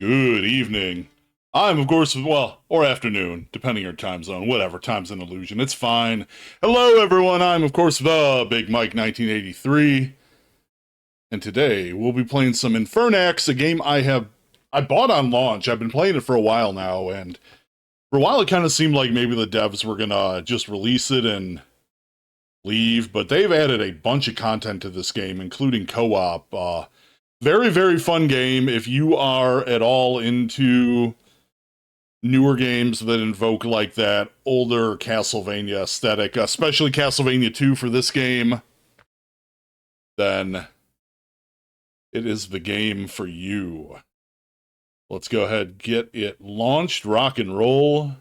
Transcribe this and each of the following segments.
Good evening. I'm, of course, well, or afternoon, depending on your time zone. Whatever, time's an illusion. It's fine. Hello, everyone. I'm, of course, TheBigMike1983. And today, we'll be playing some Infernax, a game I bought on launch. I've been playing it for a while now, and for a while it kind of seemed like maybe the devs were gonna just release it and leave, but they've added a bunch of content to this game, including co-op. Very, very fun game. If you are at all into newer games that invoke like that older Castlevania aesthetic, especially Castlevania 2 for this game, then it is the game for you. Let's go ahead, get it launched, rock and roll.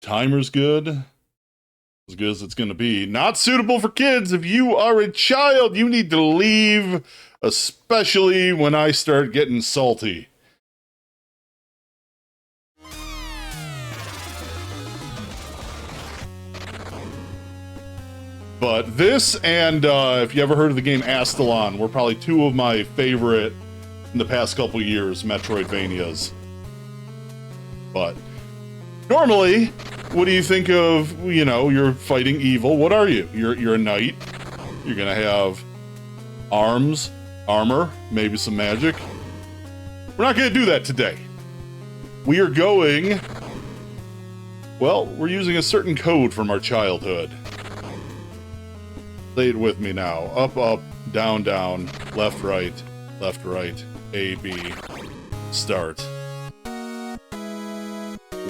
Timer's good. As good as it's going to be. Not suitable for kids. If you are a child, you need to leave, especially when I start getting salty. But this and if you ever heard of the game Astalon, were probably two of my favorite in the past couple years Metroidvanias. But normally, what do you think of, you know, you're fighting evil? What are you? You're a knight. You're gonna have arms, armor, maybe some magic. We're not gonna do that today. We are going, well, we're using a certain code from our childhood. Say it with me now. Up, up, down, down, left, right, A, B, start.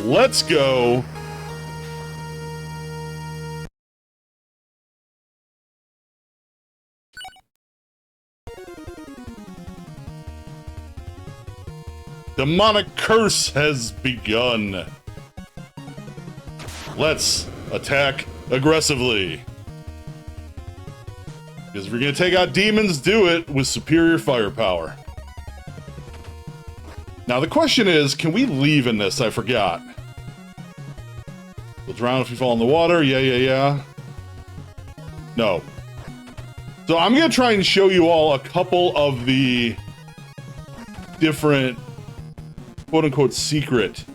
Let's go. Demonic curse has begun. Let's attack aggressively. Because if you're gonna take out demons, do it with superior firepower. Now the question is, can we leave in this? I forgot. You'll drown if you fall in the water. Yeah. No. So I'm gonna try and show you all a couple of the different quote-unquote secret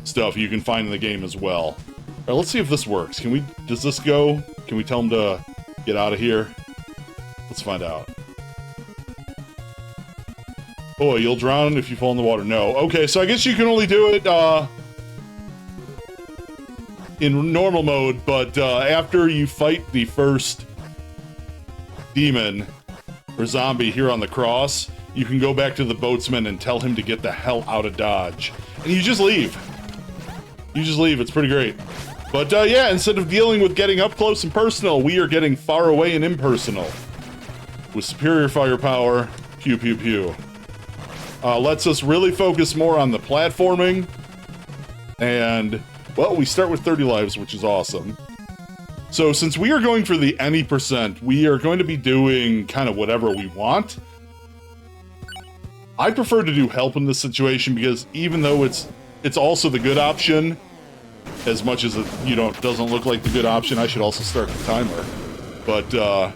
stuff you can find in the game as well. All right, let's see if this works. Does this go? Can we tell him to get out of here? Let's find out. Oh, you'll drown if you fall in the water. No. Okay, so I guess you can only do it in normal mode, but after you fight the first demon or zombie here on the cross, you can go back to the boatsman and tell him to get the hell out of Dodge. And you just leave. You just leave. It's pretty great. But yeah, instead of dealing with getting up close and personal, we are getting far away and impersonal. With superior firepower, pew pew pew. Lets us really focus more on the platforming. And, well, we start with 30 lives, which is awesome. So since we are going for the any percent, we are going to be doing kind of whatever we want. I prefer to do help in this situation because even though it's also the good option, as much as it, you know, doesn't look like the good option, I should also start the timer. But,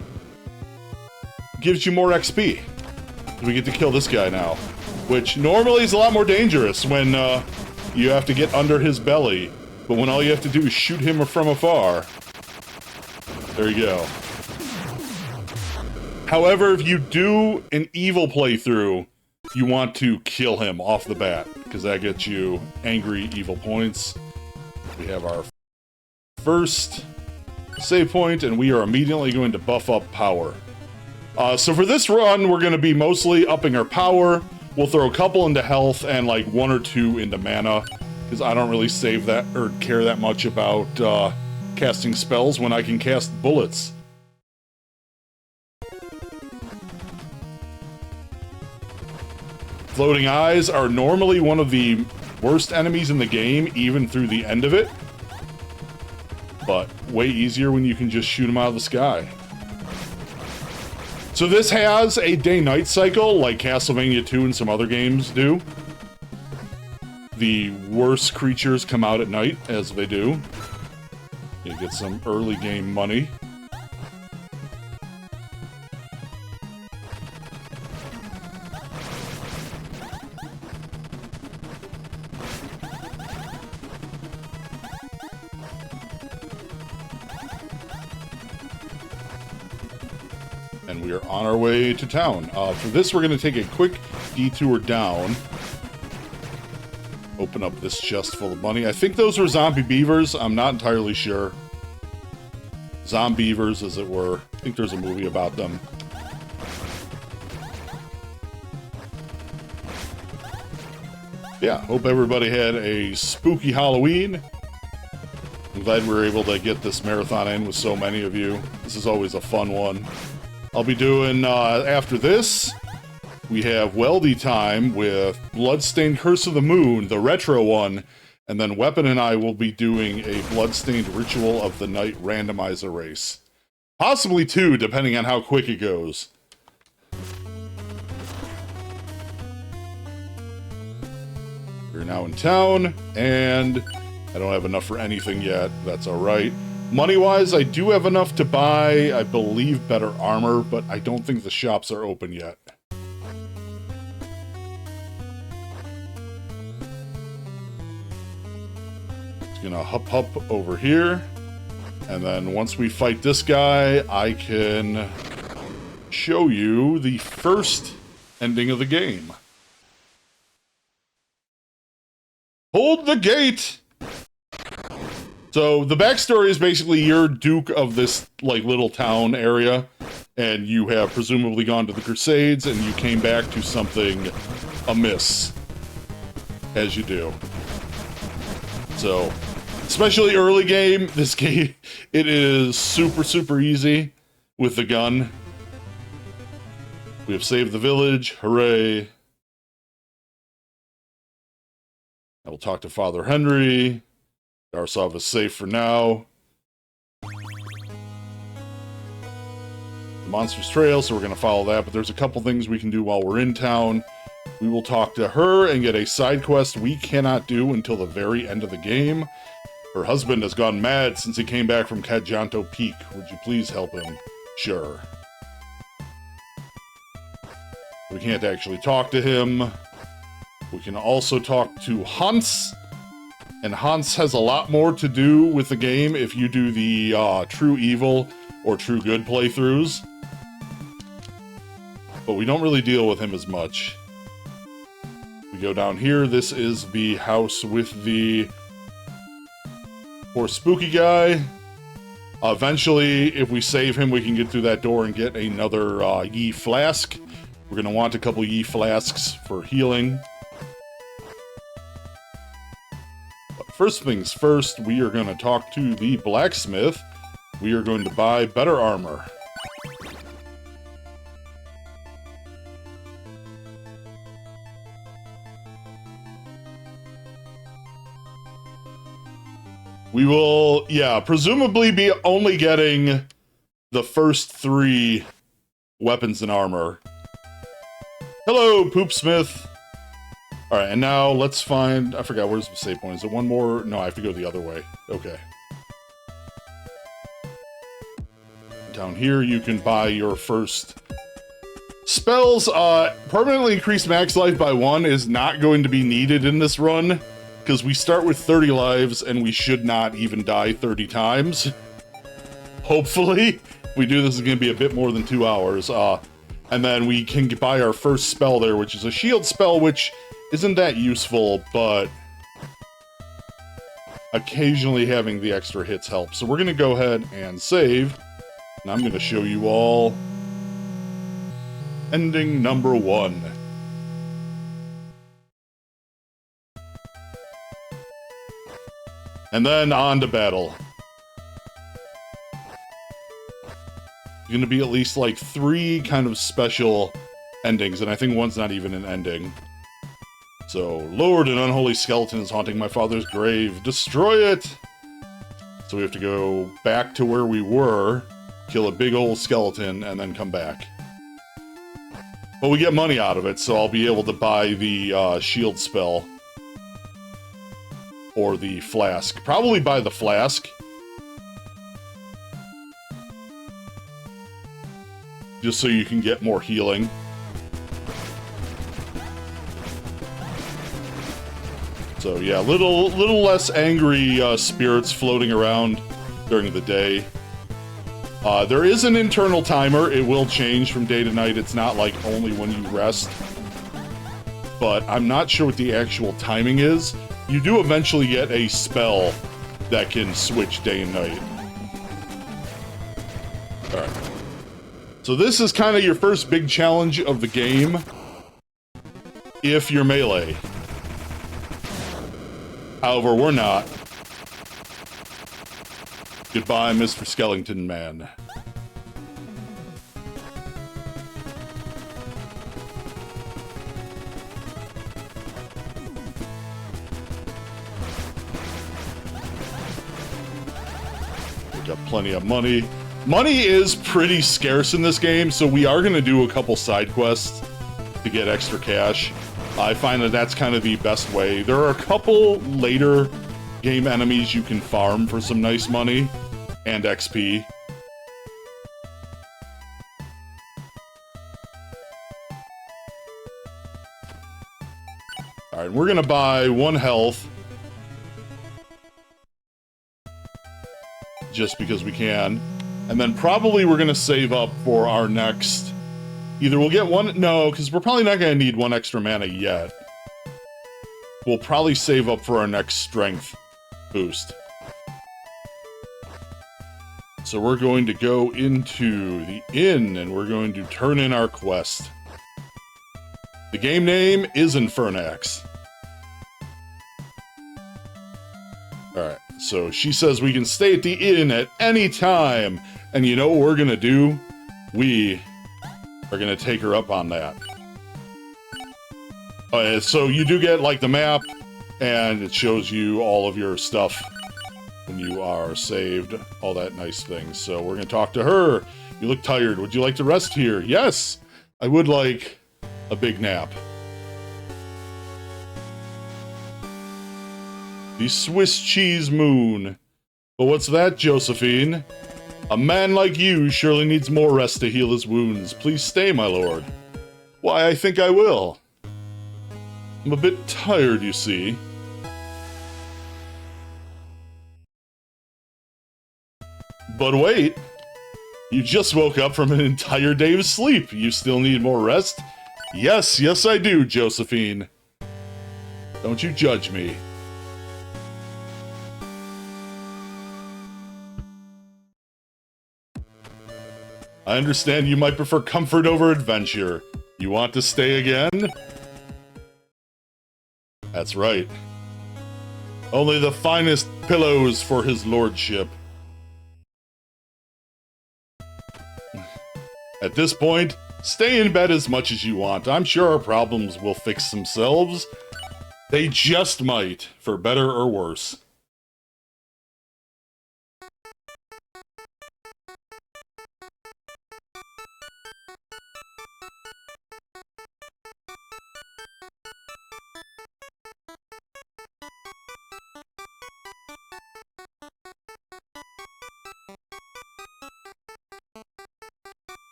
gives you more XP. We get to kill this guy now, which normally is a lot more dangerous when you have to get under his belly, but when all you have to do is shoot him from afar. There you go. However, if you do an evil playthrough, you want to kill him off the bat, because that gets you angry evil points. We have our first save point, and we are immediately going to buff up power. So for this run, we're going to be mostly upping our power. We'll throw a couple into health and like 1 or 2 into mana, because I don't really save that or care that much about casting spells when I can cast bullets. Floating eyes are normally one of the worst enemies in the game, even through the end of it. But way easier when you can just shoot them out of the sky. So this has a day-night cycle, like Castlevania 2 and some other games do. The worst creatures come out at night, as they do. You get some early game money. And we are on our way to town. For this, we're going to take a quick detour down. Open up this chest full of money. I think those were zombie beavers. I'm not entirely sure. Zombievers, as it were. I think there's a movie about them. Yeah, hope everybody had a spooky Halloween. I'm glad we were able to get this marathon in with so many of you. This is always a fun one. I'll be doing, after this, we have Weldy time with Bloodstained Curse of the Moon, the retro one, and then Weapon and I will be doing a Bloodstained Ritual of the Night randomizer race. Possibly two, depending on how quick it goes. We're now in town, and I don't have enough for anything yet. That's alright. Money-wise, I do have enough to buy, I believe, better armor, but I don't think the shops are open yet. Just gonna hup over here, and then once we fight this guy, I can show you the first ending of the game. Hold the gate! So, the backstory is basically you're Duke of this, like, little town area, and you have presumably gone to the Crusades, and you came back to something amiss. As you do. So, especially early game, this game, it is super, super easy with the gun. We have saved the village, hooray. I will talk to Father Henry. Darsov is safe for now. The Monster's Trail, so we're going to follow that, but there's a couple things we can do while we're in town. We will talk to her and get a side quest we cannot do until the very end of the game. Her husband has gone mad since he came back from Kajanto Peak. Would you please help him? Sure. We can't actually talk to him. We can also talk to Hans. And Hans has a lot more to do with the game if you do the True Evil or True Good playthroughs. But we don't really deal with him as much. We go down here. This is the house with the poor spooky guy. Eventually, if we save him, we can get through that door and get another Yi Flask. We're going to want a couple Yi Flasks for healing. First things first, we are going to talk to the blacksmith. We are going to buy better armor. We will, yeah, presumably be only getting the first 3 weapons and armor. Hello, Poopsmith. Alright, and now let's find... I forgot, where's the save point? Is it one more? No, I have to go the other way. Okay. Down here, you can buy your first spells. Permanently increase max life by 1 is not going to be needed in this run, because we start with 30 lives, and we should not even die 30 times. Hopefully. If we do this, it's going to be a bit more than 2 hours. And then we can buy our first spell there, which is a shield spell, which... isn't that useful, but occasionally having the extra hits helps. So we're going to go ahead and save, and I'm going to show you all ending number 1. And then on to battle. There's going to be at least like 3 kind of special endings, and I think one's not even an ending. So, Lord, an unholy skeleton is haunting my father's grave. Destroy it! So we have to go back to where we were, kill a big old skeleton, and then come back. But we get money out of it, so I'll be able to buy the shield spell. Or the flask. Probably buy the flask. Just so you can get more healing. So yeah, little less angry spirits floating around during the day. There is an internal timer. It will change from day to night. It's not like only when you rest. But I'm not sure what the actual timing is. You do eventually get a spell that can switch day and night. Alright. So this is kind of your first big challenge of the game. If you're melee. However, we're not. Goodbye, Mr. Skellington Man. We got plenty of money. Money is pretty scarce in this game, so we are going to do a couple side quests to get extra cash. I find that that's kind of the best way. There are a couple later game enemies you can farm for some nice money and XP. Alright, we're gonna buy 1 health. Just because we can. And then probably we're gonna save up for our next... Either we'll get one... No, because we're probably not gonna need 1 extra mana yet. We'll probably save up for our next strength boost. So we're going to go into the inn, and we're going to turn in our quest. The game name is Infernax. Alright, so she says we can stay at the inn at any time. And you know what we're gonna do? We are gonna take her up on that. So you do get, like, the map, and it shows you all of your stuff when you are saved, all that nice things. So we're gonna talk to her. You look tired. Would you like to rest here? Yes! I would like a big nap. The Swiss cheese moon. But what's that, Josephine? A man like you surely needs more rest to heal his wounds. Please stay, my lord. Why, I think I will. I'm a bit tired, you see. But wait, you just woke up from an entire day of sleep. You still need more rest? Yes, yes I do, Josephine. Don't you judge me. I understand you might prefer comfort over adventure. You want to stay again? That's right. Only the finest pillows for his lordship. At this point, stay in bed as much as you want. I'm sure our problems will fix themselves. They just might, for better or worse.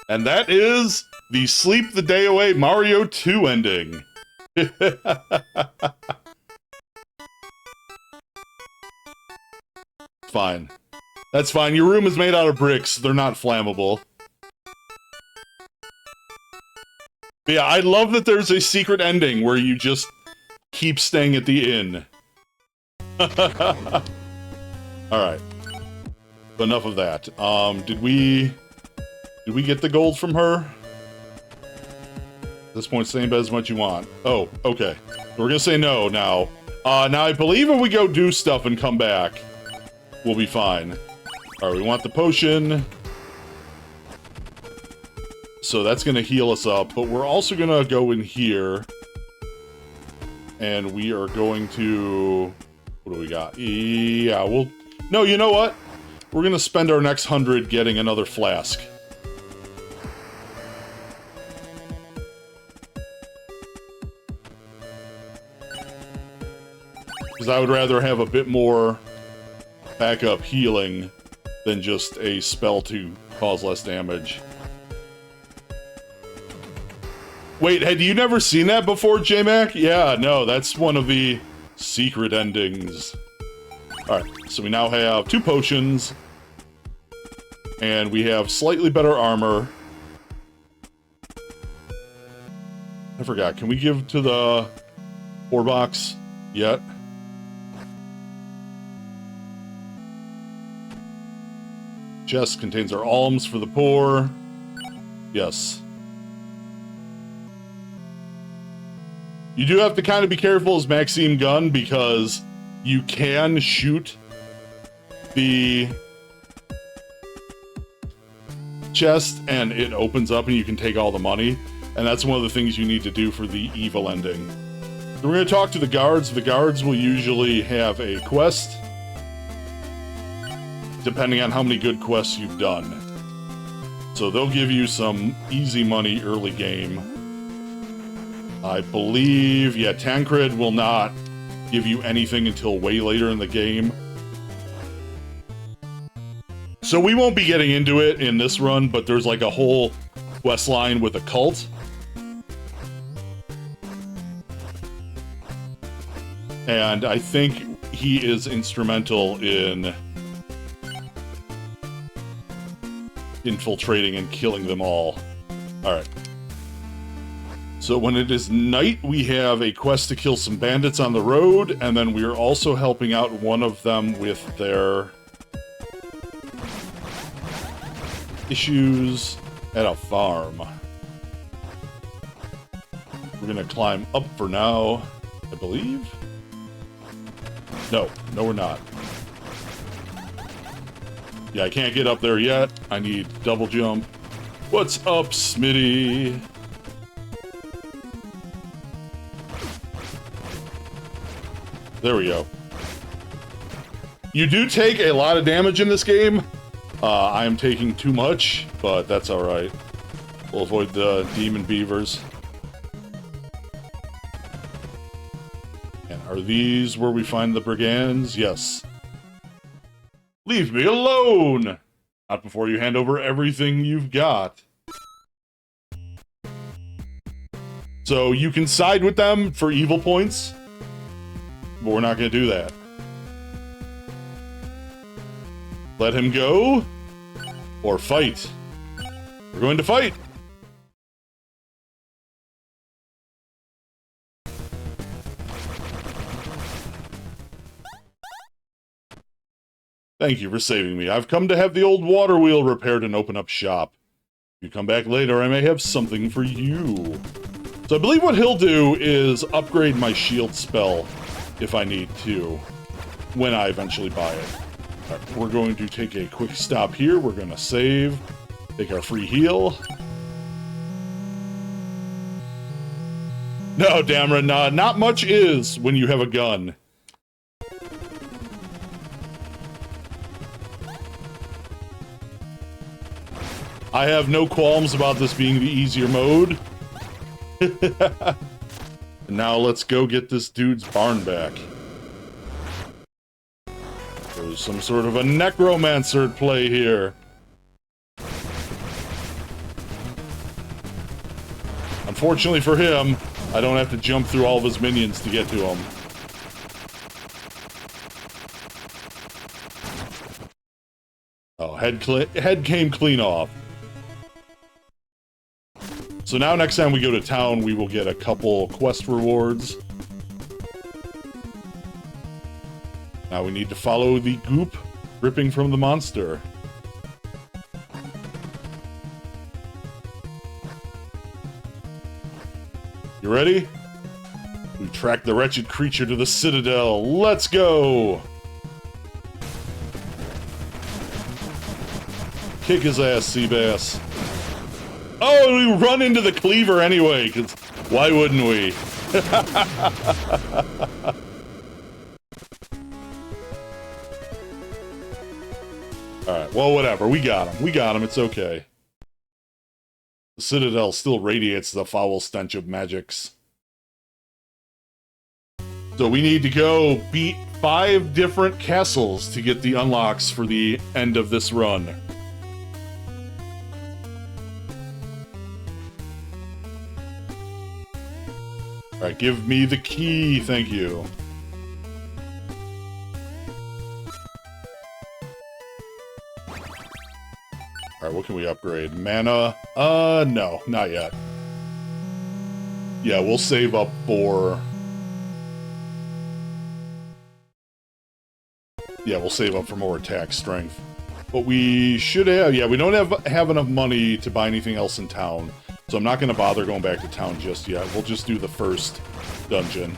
And that is the Sleep the Day Away Mario 2 ending. Fine. That's fine. Your room is made out of bricks. They're not flammable. But yeah, I love that there's a secret ending where you just keep staying at the inn. Alright. Enough of that. Did we get the gold from her? At this point, stay in bed as much as you want. Oh, okay. We're gonna say no now. Now I believe if we go do stuff and come back, we'll be fine. Alright, we want the potion. So that's gonna heal us up, but we're also gonna go in here. And we are going to... What do we got? Yeah, we'll... No, you know what? We're gonna spend our next 100 getting another flask. Because I would rather have a bit more backup healing than just a spell to cause less damage. Wait, had you never seen that before, J-Mac? Yeah, no, that's one of the secret endings. Alright, so we now have 2 potions. And we have slightly better armor. I forgot. Can we give to the poor box yet? Chest contains our alms for the poor. Yes. You do have to kind of be careful as Maxime Gun because you can shoot the chest and it opens up and you can take all the money. And that's one of the things you need to do for the evil ending. So we're going to talk to the guards. The guards will usually have a quest, depending on how many good quests you've done. So they'll give you some easy money early game. I believe, yeah, Tancred will not give you anything until way later in the game. So we won't be getting into it in this run, but there's like a whole quest line with a cult. And I think he is instrumental in infiltrating and killing them all. Alright. So when it is night, we have a quest to kill some bandits on the road, and then we are also helping out one of them with their issues at a farm. We're gonna climb up for now, I believe. No, we're not. Yeah, I can't get up there yet. I need double jump. What's up, Smitty? There we go. You do take a lot of damage in this game. I am taking too much, but that's alright. We'll avoid the demon beavers. And are these where we find the brigands? Yes. Leave me alone! Not before you hand over everything you've got. So you can side with them for evil points, but we're not going to do that. Let him go, or fight. We're going to fight! Thank you for saving me. I've come to have the old water wheel repaired and open up shop. If you come back later, I may have something for you. So I believe what he'll do is upgrade my shield spell if I need to, when I eventually buy it. All right, we're going to take a quick stop here. We're going to save, take our free heal. No, Dameron, not much is when you have a gun. I have no qualms about this being the easier mode. Now let's go get this dude's barn back. There's some sort of a necromancer at play here. Unfortunately for him, I don't have to jump through all of his minions to get to him. Oh, head came clean off. So now next time we go to town, we will get a couple quest rewards. Now we need to follow the goop dripping from the monster. You ready? We track the wretched creature to the citadel. Let's go! Kick his ass, Seabass. Oh, we run into the cleaver anyway, because why wouldn't we? Alright, well, whatever. We got him. We got him. It's okay. The Citadel still radiates the foul stench of magics. So we need to go beat 5 different castles to get the unlocks for the end of this run. Alright, give me the key, thank you. Alright, what can we upgrade? Mana? No, not yet. Yeah, we'll save up for... Yeah, we'll save up for more attack strength. But we should have... Yeah, we don't have enough money to buy anything else in town. So I'm not going to bother going back to town just yet. We'll just do the first dungeon.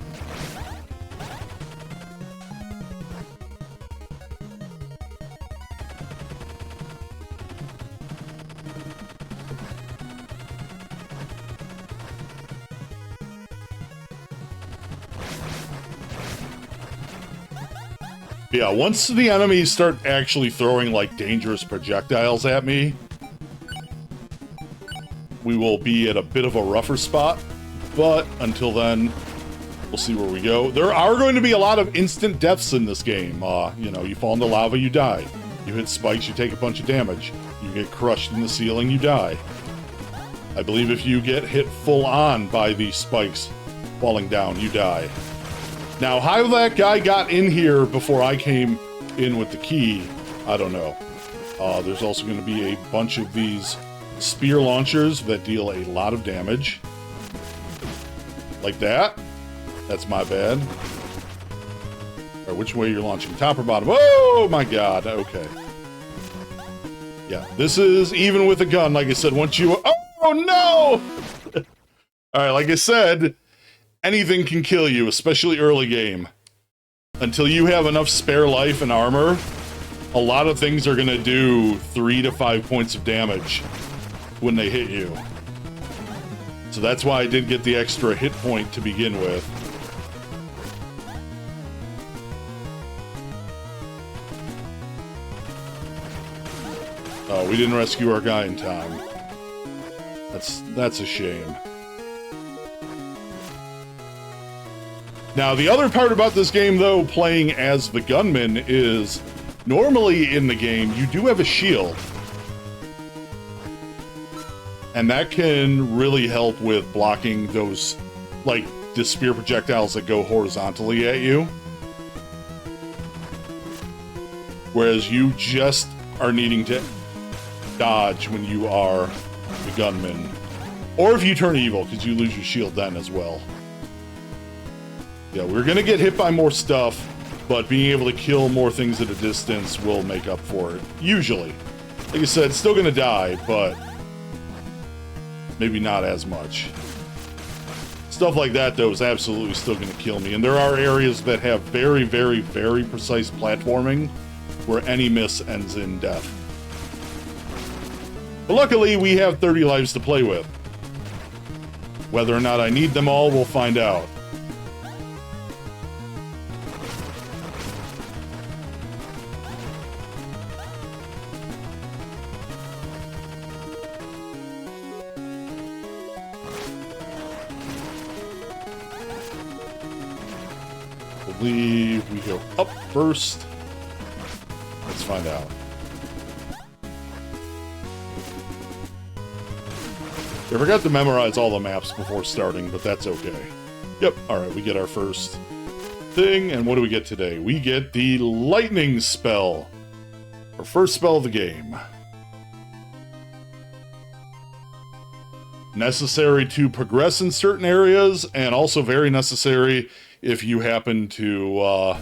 Yeah, once the enemies start actually throwing, like, dangerous projectiles at me, we will be at a bit of a rougher spot. But until then, we'll see where we go. There are going to be a lot of instant deaths in this game. You know, you fall into lava, you die. You hit spikes, you take a bunch of damage. You get crushed in the ceiling, you die. I believe if you get hit full on by these spikes falling down, you die. Now, how that guy got in here before I came in with the key, I don't know. There's also going to be a bunch of these spear launchers that deal a lot of damage. Like that. That's my bad. Or which way you're launching? Top or bottom? Oh my god, okay. Yeah, this is even with a gun, like I said, once you... Oh no! Alright, like I said... Anything can kill you, especially early game. Until you have enough spare life and armor, a lot of things are going to do 3 to 5 points of damage when they hit you. So that's why I did get the extra hit point to begin with. Oh, we didn't rescue our guy in time. That's a shame. Now, the other part about this game, though, playing as the gunman, is normally in the game, you do have a shield. And that can really help with blocking those, like, the spear projectiles that go horizontally at you. Whereas you just are needing to dodge when you are the gunman. Or if you turn evil, because you lose your shield then as well. Yeah, we're gonna get hit by more stuff, but being able to kill more things at a distance will make up for it. Usually. Like I said, still gonna die, but maybe not as much. Stuff like that, though, is absolutely still gonna kill me. And there are areas that have very, very, very precise platforming where any miss ends in death. But luckily, we have 30 lives to play with. Whether or not I need them all, we'll find out. I believe we go up first. Let's find out. I forgot to memorize all the maps before starting, but that's okay. Yep, alright, we get our first thing, and what do we get today? We get the lightning spell. Our first spell of the game. Necessary to progress in certain areas, and also very necessary if you happen to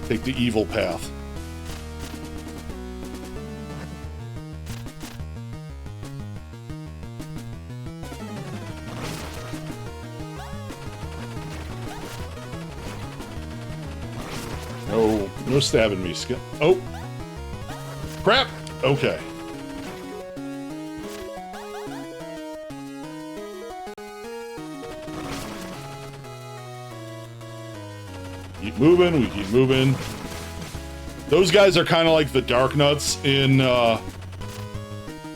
take the evil path. No stabbing me, Skip. Oh! Crap! Okay. Keep moving, we keep moving. Those guys are kind of like the Dark Nuts in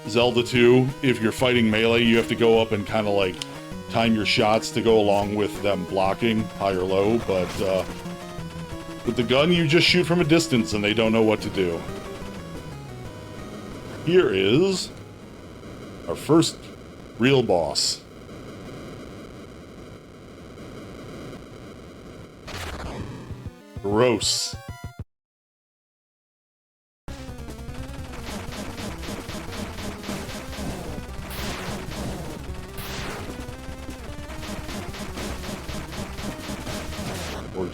Zelda 2. If you're fighting melee, you have to go up and kind of like time your shots to go along with them blocking, high or low, but with the gun, you just shoot from a distance and they don't know what to do. Here is our first real boss. Gross.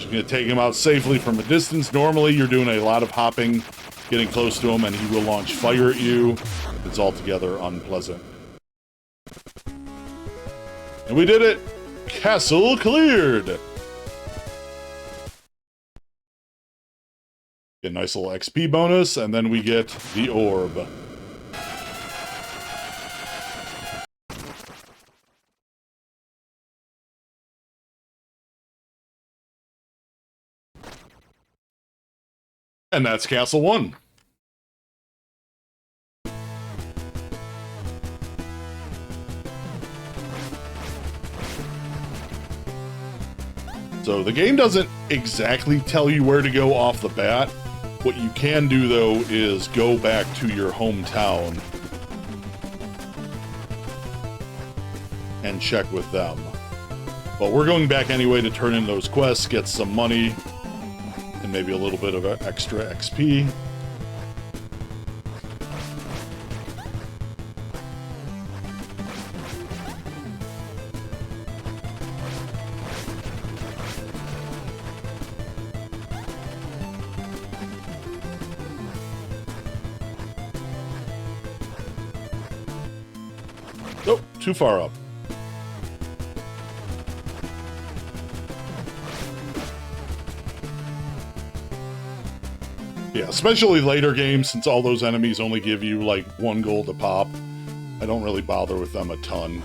I'm going to take him out safely from a distance. Normally, you're doing a lot of hopping, getting close to him, and he will launch fire at you. It's altogether unpleasant. And we did it! Castle cleared! Get a nice little XP bonus, and then we get the orb. And that's Castle 1. So the game doesn't exactly tell you where to go off the bat. What you can do, though, is go back to your hometown and check with them. But we're going back anyway to turn in those quests, get some money, and maybe a little bit of extra XP. Nope, too far up. Yeah, especially later games, since all those enemies only give you, like, 1 gold a pop. I don't really bother with them a ton.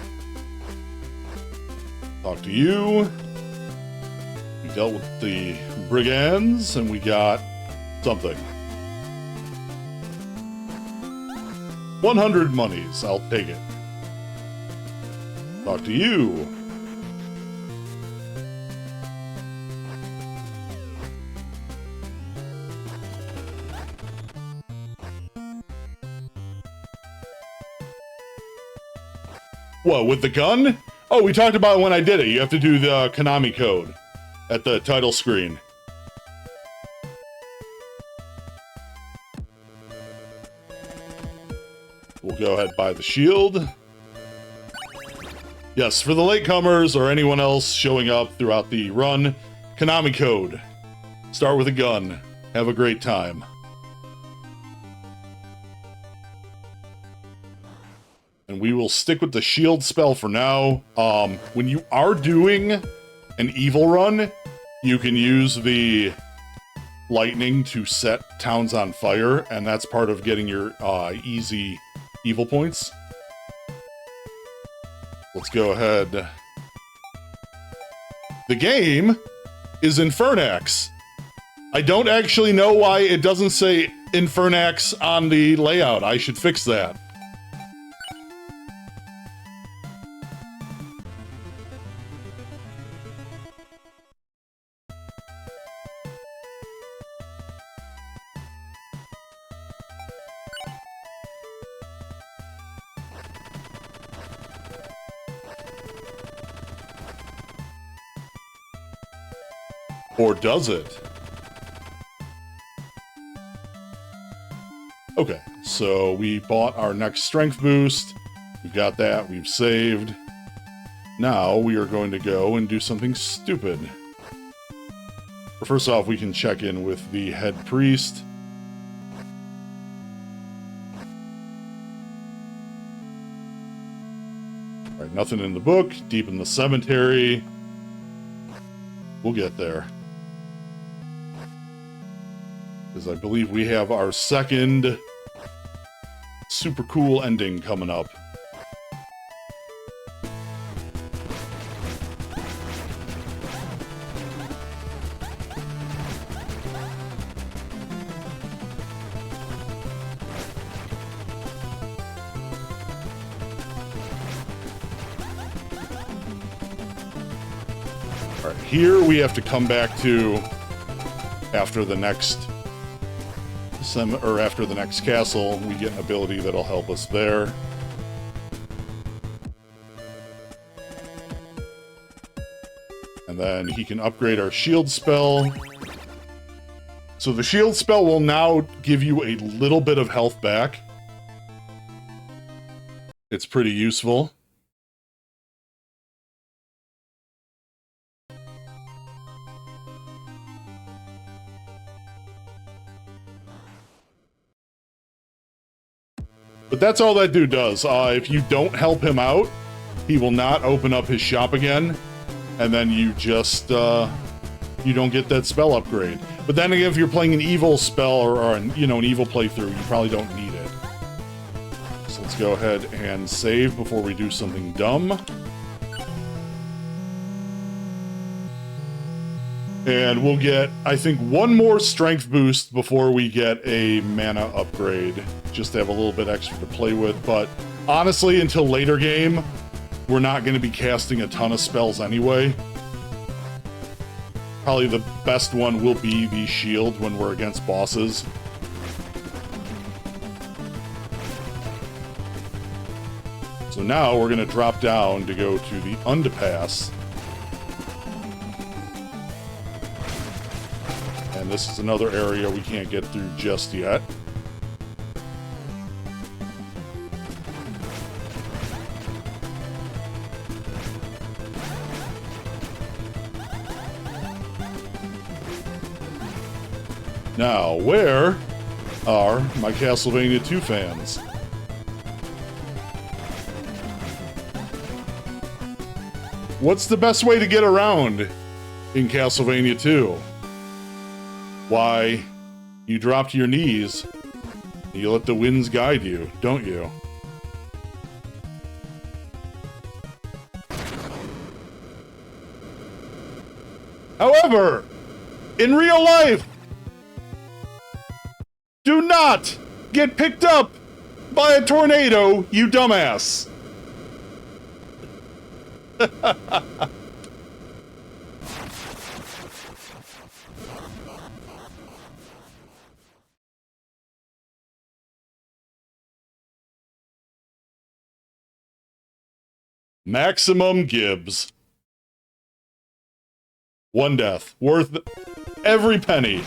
Talk to you. We dealt with the brigands, and we got something. 100 monies, I'll take it. Talk to you. What, with the gun? Oh, we talked about it when I did it. You have to do the Konami code at the title screen. We'll go ahead and buy the shield. Yes, for the latecomers or anyone else showing up throughout the run, Konami code. Start with a gun. Have a great time. And we will stick with the shield spell for now. When you are doing an evil run, you can use the lightning to set towns on fire, and that's part of getting your easy evil points. Let's go ahead. The game is Infernax. I don't actually know why it doesn't say Infernax on the layout. I should fix that. Or does it? Okay, so we bought our next strength boost. We've got that, we've saved. Now we are going to go and do something stupid. First off, we can check in with the head priest. Alright, nothing in the book. Deep in the cemetery. We'll get there. Because I believe we have our second super cool ending coming up. Alright, here we have to come back to after the next after the next castle. We get an ability that'll help us there. And then he can upgrade our shield spell. So the shield spell will now give you a little bit of health back. It's pretty useful. But that's all that dude does. If you don't help him out, he will not open up his shop again. And then you just, you don't get that spell upgrade. But then again, if you're playing an evil spell or you know, an evil playthrough, you probably don't need it. So let's go ahead and save before we do something dumb. And we'll get, I think, one more strength boost before we get a mana upgrade, just to have a little bit extra to play with. But honestly, until later game, we're not going to be casting a ton of spells anyway. Probably the best one will be the shield when we're against bosses. So now we're going to drop down to go to the underpass. And this is another area we can't get through just yet. Now, where are my Castlevania 2 fans? What's the best way to get around in Castlevania 2? Why, you drop to your knees, and you let the winds guide you, don't you? However, in real life, do not get picked up by a tornado, you dumbass! Maximum Gibbs. One death. Worth every penny.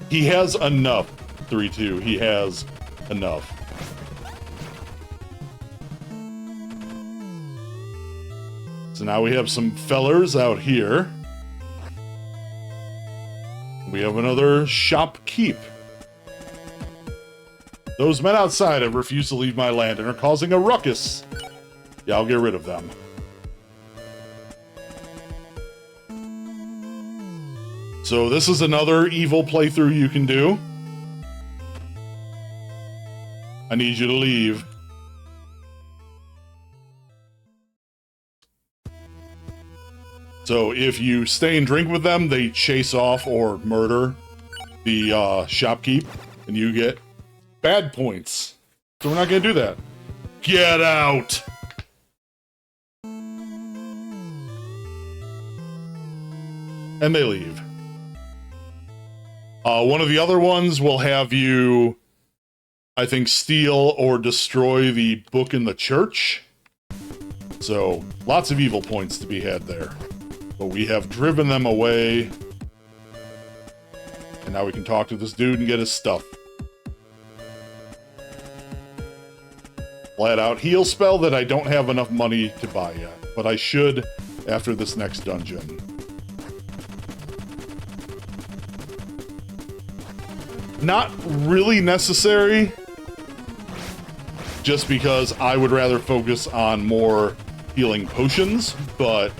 He has enough. 3-2. He has enough. So now we have some fellers out here. We have another shop keep. Those men outside have refused to leave my land and are causing a ruckus. Yeah, I'll get rid of them. So this is another evil playthrough you can do. I need you to leave. So if you stay and drink with them, they chase off or murder the shopkeep, and you get bad points. So we're not going to do that. Get out! And they leave. One of the other ones will have you, I think, steal or destroy the book in the church. So lots of evil points to be had there. But we have driven them away. And now we can talk to this dude and get his stuff. Flat out heal spell that I don't have enough money to buy yet. But I should after this next dungeon. Not really necessary. Just because I would rather focus on more healing potions, but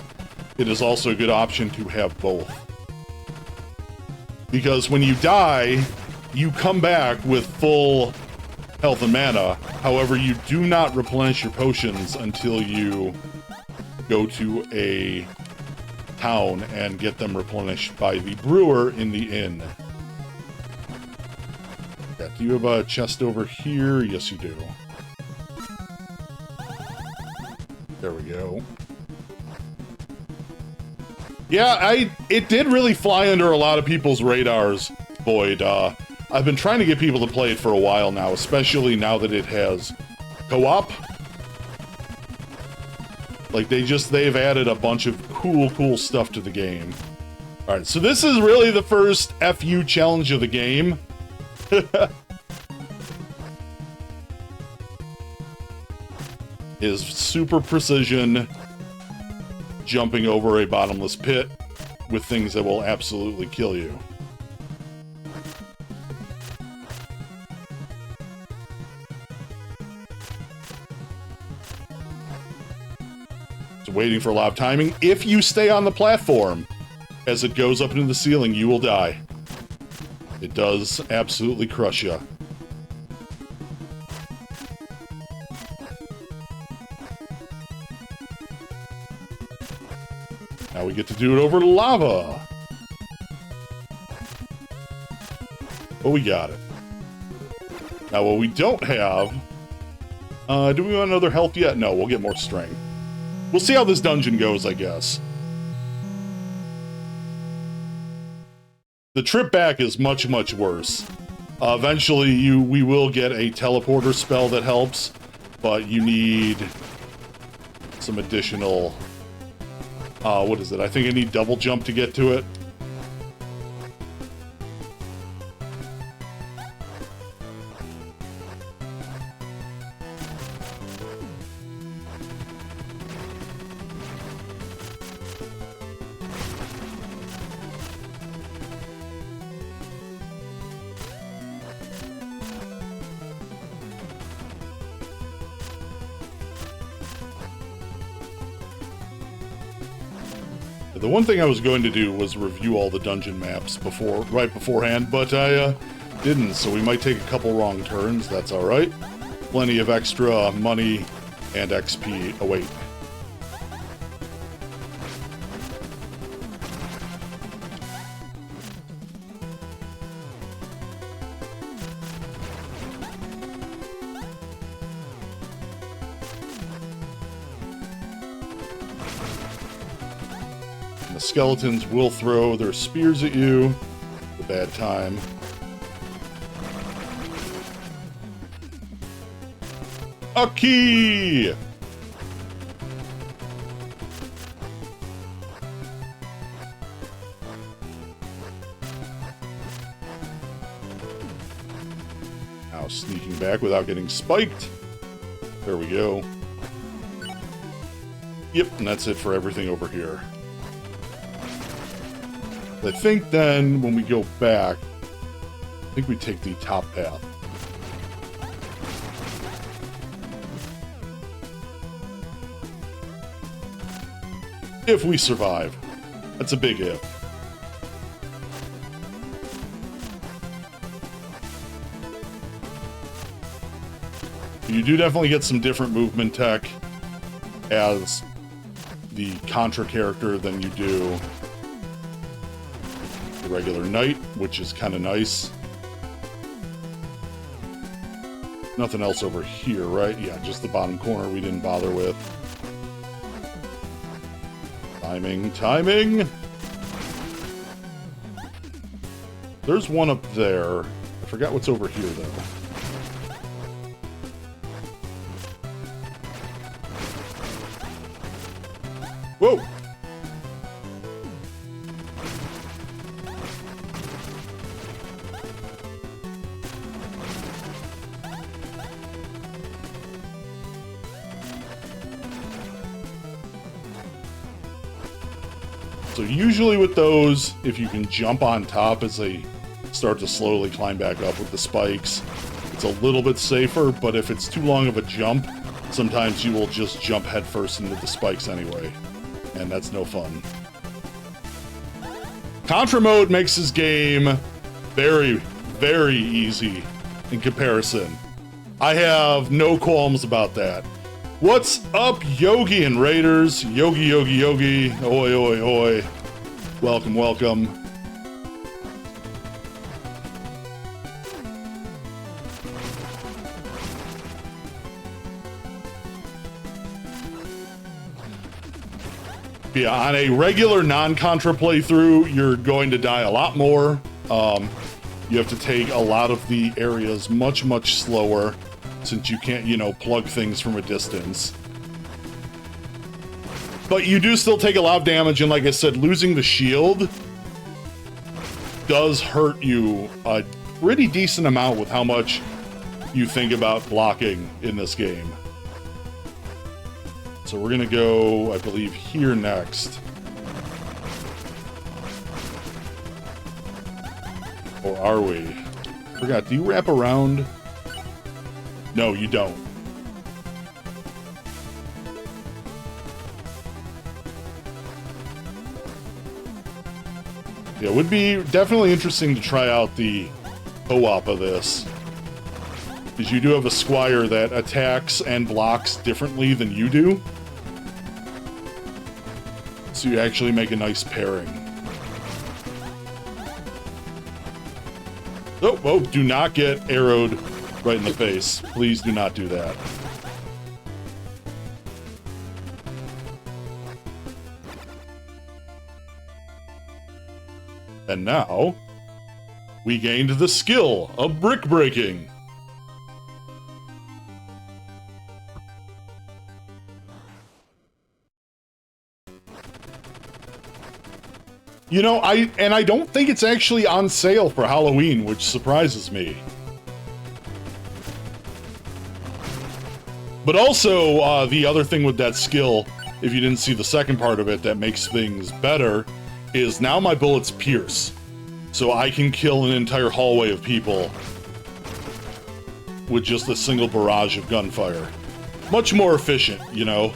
it is also a good option to have both. Because when you die, you come back with full health and mana. However, you do not replenish your potions until you go to a town and get them replenished by the brewer in the inn. Yeah, do you have a chest over here? Yes, you do. There we go. Yeah, it did really fly under a lot of people's radars, Boyd. I've been trying to get people to play it for a while now, especially now that it has co-op. Like, they've added a bunch of cool stuff to the game. Alright, so this is really the first FU challenge of the game. Is super precision jumping over a bottomless pit with things that will absolutely kill you. So waiting for live timing. If you stay on the platform, as it goes up into the ceiling, you will die. It does absolutely crush you. Now we get to do it over lava. Oh, we got it. Now, what we don't have... do we want another health yet? No, we'll get more strength. We'll see how this dungeon goes, I guess. The trip back is much, much worse. Eventually, we will get a teleporter spell that helps, but you need some additional... what is it? I think I need double jump to get to it. The one thing I was going to do was review all the dungeon maps right beforehand, but I didn't, so we might take a couple wrong turns. That's alright. Plenty of extra money and XP await. The skeletons will throw their spears at you. It's a bad time. A key! Now sneaking back without getting spiked. There we go. Yep, and that's it for everything over here. I think then, when we go back, I think we take the top path. If we survive. That's a big if. You do definitely get some different movement tech as the Contra character than you do regular knight, which is kind of nice. Nothing else over here, right? Yeah, just the bottom corner we didn't bother with. Timing! There's one up there. I forgot what's over here, though. Whoa! So usually with those, if you can jump on top as they start to slowly climb back up with the spikes, it's a little bit safer, but if it's too long of a jump, sometimes you will just jump headfirst into the spikes anyway, and that's no fun. Contra mode makes this game very, very easy in comparison. I have no qualms about that. What's up, Yogi and Raiders? Yogi, oi, oi, oi. Welcome, welcome. Yeah, on a regular non-Contra playthrough, you're going to die a lot more. You have to take a lot of the areas much, much slower, since you can't, you know, plug things from a distance. But you do still take a lot of damage, and like I said, losing the shield does hurt you a pretty decent amount with how much you think about blocking in this game. So we're gonna go, I believe, here next. Or are we? Forgot, do you wrap around? No, you don't. Yeah, it would be definitely interesting to try out the co-op of this. Because you do have a squire that attacks and blocks differently than you do. So you actually make a nice pairing. Oh, oh, do not get arrowed right in the face. Please do not do that. And now, we gained the skill of brick breaking. You know, I don't think it's actually on sale for Halloween, which surprises me. But also, the other thing with that skill, if you didn't see the second part of it that makes things better, is now my bullets pierce. So I can kill an entire hallway of people with just a single barrage of gunfire. Much more efficient, you know?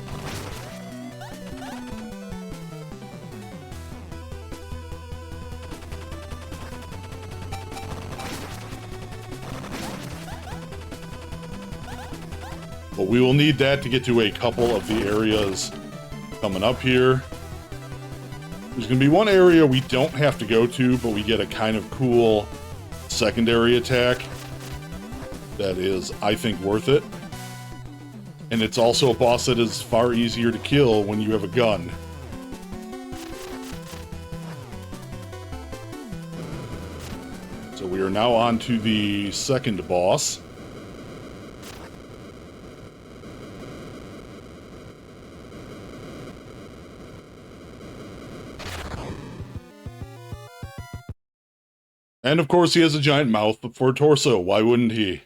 But we will need that to get to a couple of the areas coming up here. There's going to be one area we don't have to go to, but we get a kind of cool secondary attack that is, I think, worth it. And it's also a boss that is far easier to kill when you have a gun. So we are now on to the second boss. And of course he has a giant mouth for a torso, why wouldn't he?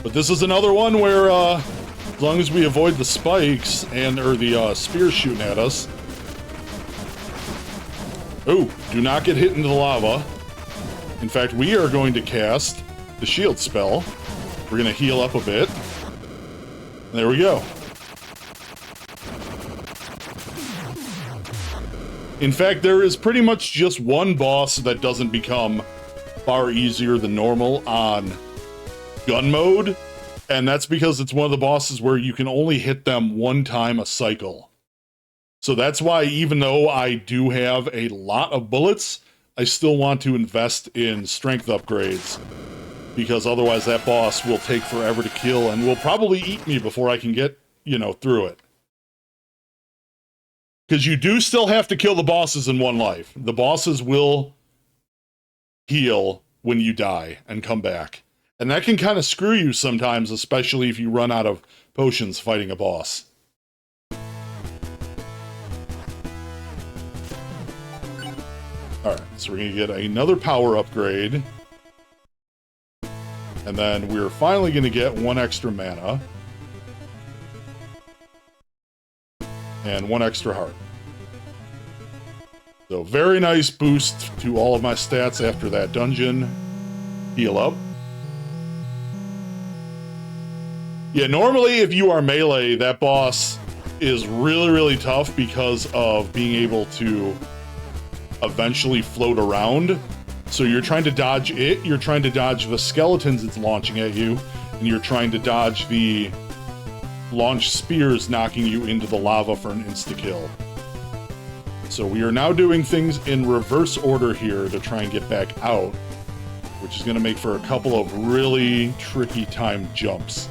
But this is another one where, as long as we avoid the spikes or the spears shooting at us. Oh, do not get hit into the lava. In fact, we are going to cast the shield spell. We're going to heal up a bit. There we go. In fact, there is pretty much just one boss that doesn't become far easier than normal on gun mode, and that's because it's one of the bosses where you can only hit them one time a cycle. So that's why, even though I do have a lot of bullets, I still want to invest in strength upgrades, because otherwise that boss will take forever to kill and will probably eat me before I can get, you know, through it. Because you do still have to kill the bosses in one life. The bosses will heal when you die and come back. And that can kind of screw you sometimes, especially if you run out of potions fighting a boss. Alright, so we're going to get another power upgrade. And then we're finally going to get one extra mana. And one extra heart. So very nice boost to all of my stats after that dungeon. Heal up. Yeah, normally if you are melee, that boss is really, really tough because of being able to eventually float around. So you're trying to dodge it, you're trying to dodge the skeletons it's launching at you, and you're trying to dodge the launch spears knocking you into the lava for an insta-kill. So we are now doing things in reverse order here to try and get back out, which is going to make for a couple of really tricky timed jumps.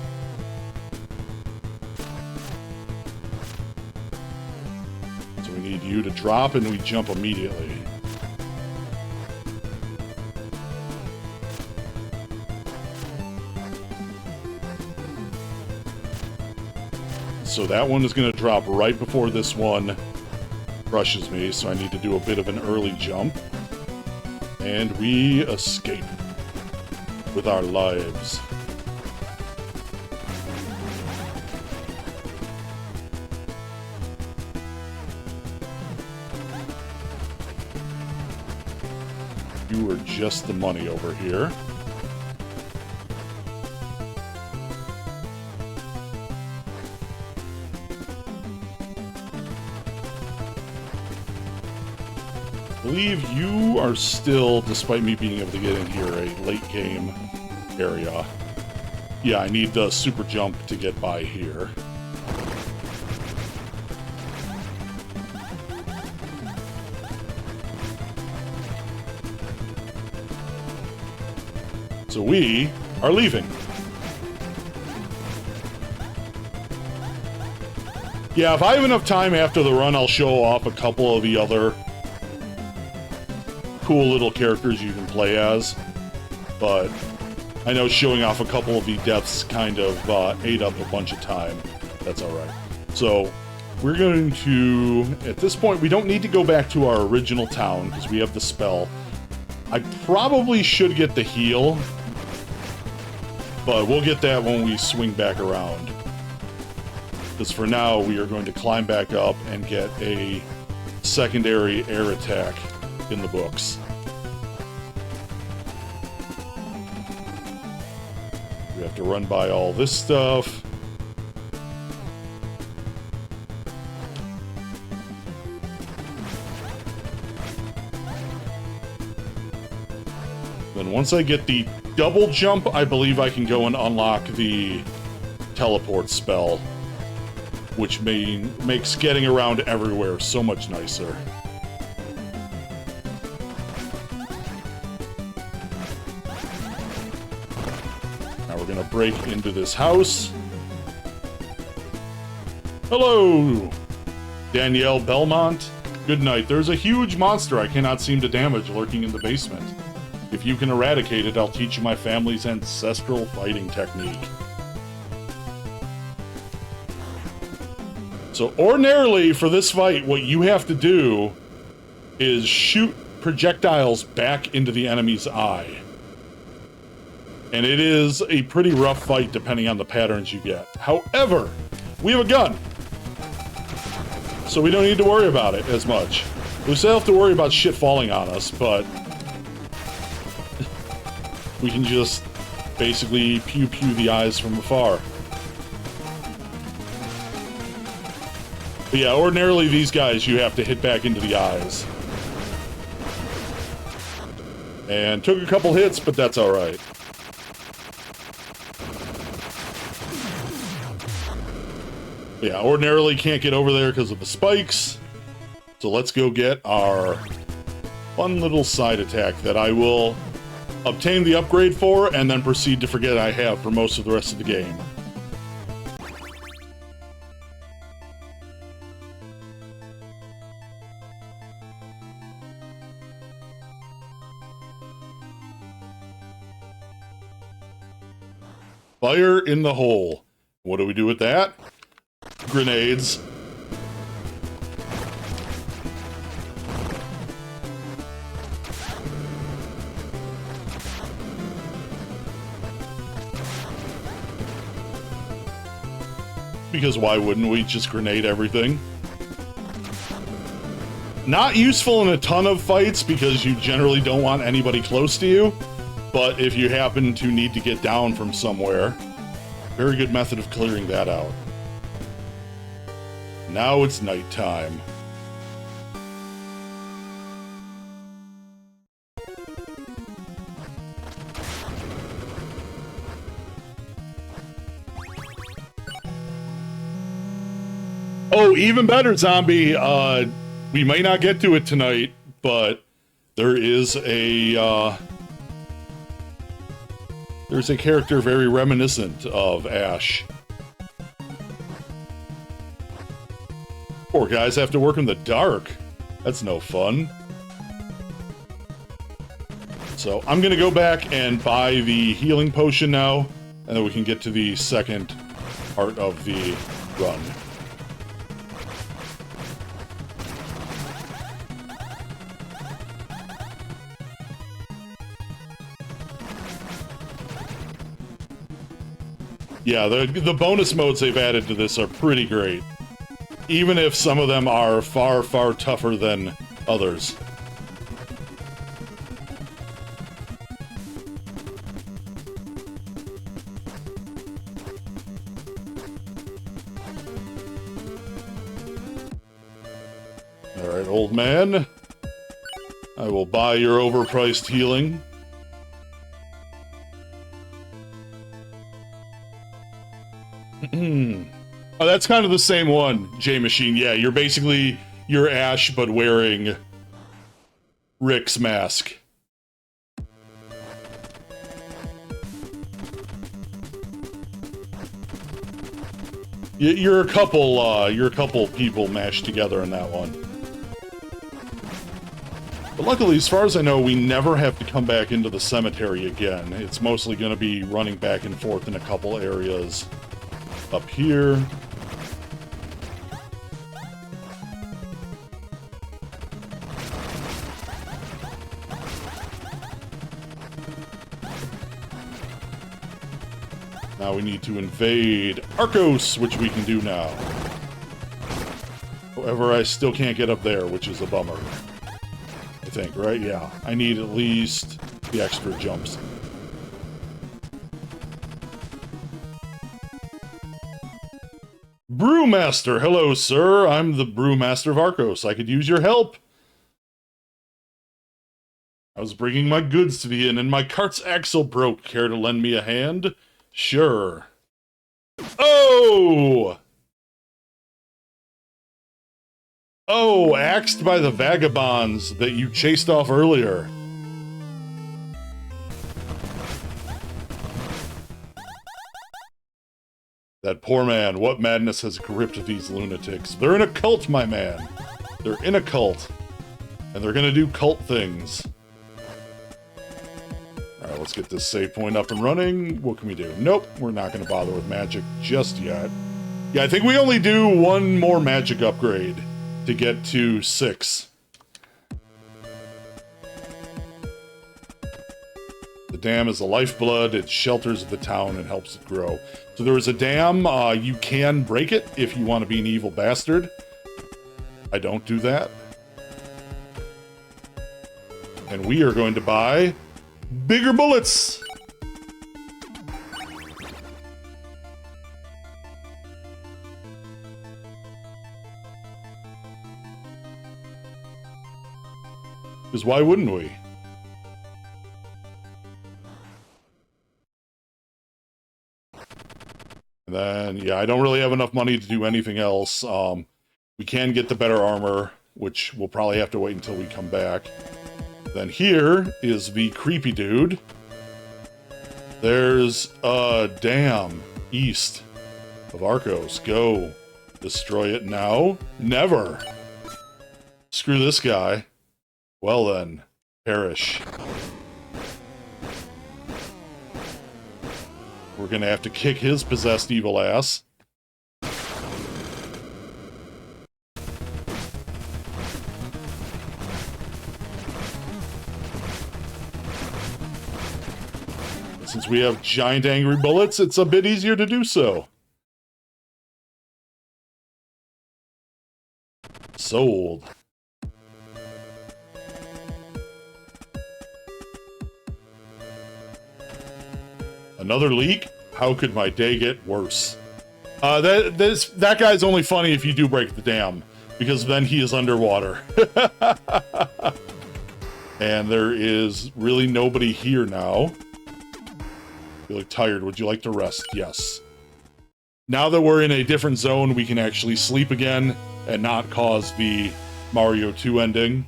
So we need you to drop and we jump immediately. So that one is going to drop right before this one crushes me, so I need to do a bit of an early jump. And we escape with our lives. You are just the money over here. I believe you are still, despite me being able to get in here, a late game area. Yeah, I need the super jump to get by here. So we are leaving. Yeah, if I have enough time after the run, I'll show off a couple of the other cool little characters you can play as. But I know showing off a couple of the deaths kind of ate up a bunch of time. That's alright. So we're going to, at this point, we don't need to go back to our original town because we have the spell. I probably should get the heal, but we'll get that when we swing back around. Because for now, we are going to climb back up and get a secondary air attack in the books. We have to run by all this stuff. Then once I get the double jump, I believe I can go and unlock the teleport spell, which makes getting around everywhere so much nicer. Now we're gonna break into this house. Hello, Danielle Belmont. Good night. There's a huge monster I cannot seem to damage lurking in the basement. If you can eradicate it, I'll teach you my family's ancestral fighting technique. So ordinarily, for this fight, what you have to do is shoot projectiles back into the enemy's eye. And it is a pretty rough fight depending on the patterns you get. However, we have a gun, so we don't need to worry about it as much. We still have to worry about shit falling on us, but we can just basically pew-pew the eyes from afar. But yeah, ordinarily these guys you have to hit back into the eyes. And took a couple hits, but that's alright. Yeah, ordinarily can't get over there because of the spikes. So let's go get our fun little side attack that I will obtain the upgrade for, and then proceed to forget I have for most of the rest of the game. Fire in the hole. What do we do with that? Grenades. Because why wouldn't we just grenade everything? Not useful in a ton of fights because you generally don't want anybody close to you, but if you happen to need to get down from somewhere, very good method of clearing that out. Now it's nighttime. Oh, even better, zombie. We may not get to it tonight, but there is a there's a character very reminiscent of Ash. Poor guys have to work in the dark. That's no fun. So I'm gonna go back and buy the healing potion now, and then we can get to the second part of the run. Yeah, the bonus modes they've added to this are pretty great. Even if some of them are far, far tougher than others. Alright, old man. I will buy your overpriced healing. Oh, that's kind of the same one, J-Machine. Yeah, you're basically... You're Ash, but wearing... Rick's mask. You're a couple people mashed together in that one. But luckily, as far as I know, we never have to come back into the cemetery again. It's mostly going to be running back and forth in a couple areas up here. Now we need to invade Arcos, which we can do now. However, I still can't get up there, which is a bummer. I think, right? Yeah. I need at least the extra jumps. Brewmaster! Hello, sir. I'm the Brewmaster of Arcos. I could use your help. I was bringing my goods to the inn, and my cart's axle broke. Care to lend me a hand? Sure. Oh! Oh, axed by the vagabonds that you chased off earlier. That poor man, what madness has gripped these lunatics? They're in a cult, my man. They're in a cult. And they're gonna do cult things. Alright, let's get this save point up and running. What can we do? Nope, we're not going to bother with magic just yet. Yeah, I think we only do one more magic upgrade to get to 6. The dam is the lifeblood. It shelters the town and helps it grow. So there is a dam. You can break it if you want to be an evil bastard. I don't do that. And we are going to buy... bigger bullets! Because why wouldn't we? And then, yeah, I don't really have enough money to do anything else. We can get the better armor, which we'll probably have to wait until we come back. Then here is the creepy dude. There's a dam east of Arcos. Go. Destroy it now? Never. Screw this guy. Well then, perish. We're gonna have to kick his possessed evil ass. Since we have giant angry bullets, it's a bit easier to do so. Sold. Another leak? How could my day get worse? That guy's only funny if you do break the dam, because then he is underwater. And there is really nobody here now. You look tired. Would you like to rest? Yes. Now that we're in a different zone, we can actually sleep again and not cause the Mario 2 ending.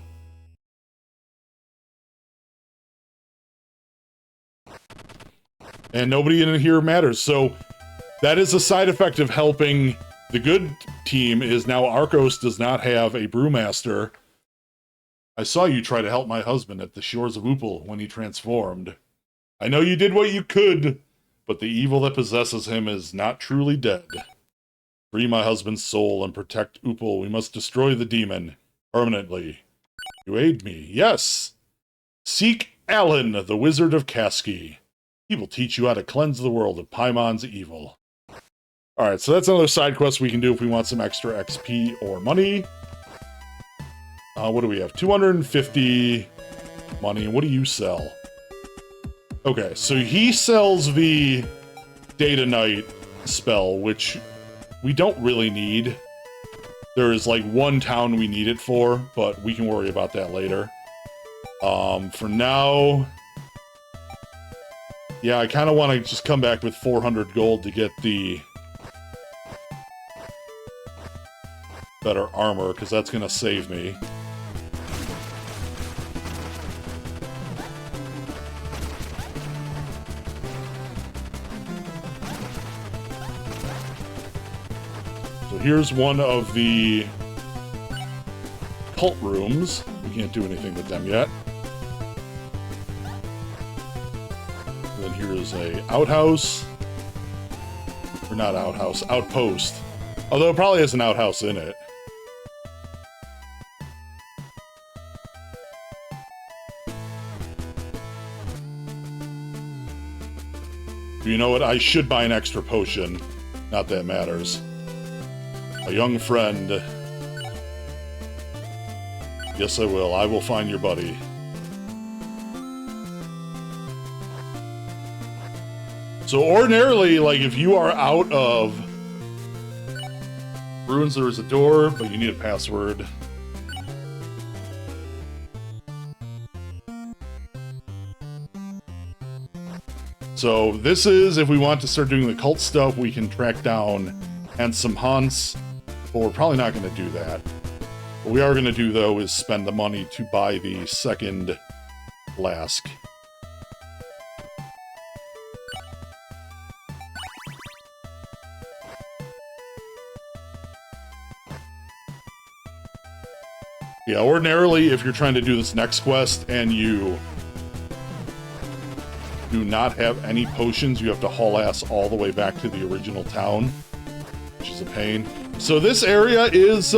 And nobody in here matters. So that is a side effect of helping the good team, is now Arcos does not have a brewmaster. I saw you try to help my husband at the shores of Oopal when he transformed. I know you did what you could, but the evil that possesses him is not truly dead. Free my husband's soul and protect Oopal. We must destroy the demon permanently. You aid me. Yes. Seek Alan, the Wizard of Kasky. He will teach you how to cleanse the world of Paimon's evil. Alright, so that's another side quest we can do if we want some extra XP or money. What do we have? 250 money. What do you sell? Okay, so he sells the Day to Night spell, which we don't really need. There is like one town we need it for, but we can worry about that later. For now... Yeah, I kind of want to just come back with 400 gold to get the better armor, because that's going to save me. So here's one of the cult rooms. We can't do anything with them yet. Then here's a outhouse. Or not outhouse, outpost. Although it probably has an outhouse in it. You know what? I should buy an extra potion. Not that it matters. A young friend. Yes, I will. I will find your buddy. So ordinarily, like, if you are out of ruins, there is a door, but you need a password. So this is, if we want to start doing the cult stuff, we can track down and some hunts, but we're probably not going to do that. What we are going to do, though, is spend the money to buy the second flask. Yeah, ordinarily, if you're trying to do this next quest and you do not have any potions, you have to haul ass all the way back to the original town, which is a pain. So this area is,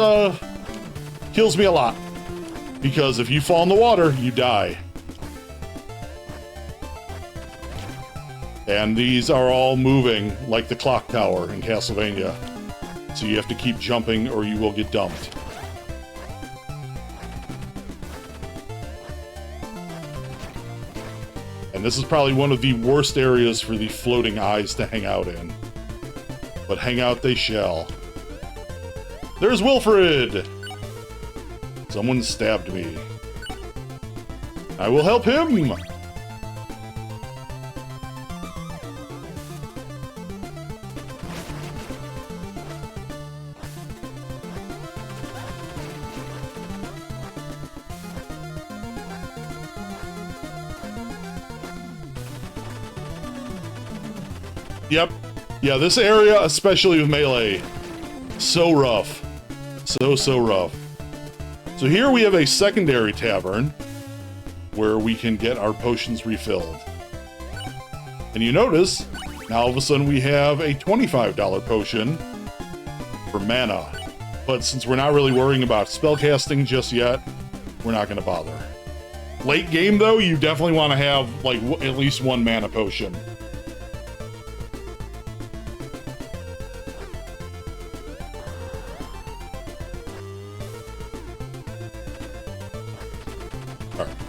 kills me a lot, because if you fall in the water, you die. And these are all moving like the clock tower in Castlevania. So you have to keep jumping or you will get dumped. And this is probably one of the worst areas for the floating eyes to hang out in. But hang out they shall. There's Wilfred! Someone stabbed me. I will help him! Yep. Yeah, this area, especially with melee, so rough. So rough. So here we have a secondary tavern where we can get our potions refilled. And you notice, now all of a sudden we have a $25 potion for mana. But since we're not really worrying about spellcasting just yet, we're not going to bother. Late game, though, you definitely want to have, like, at least one mana potion.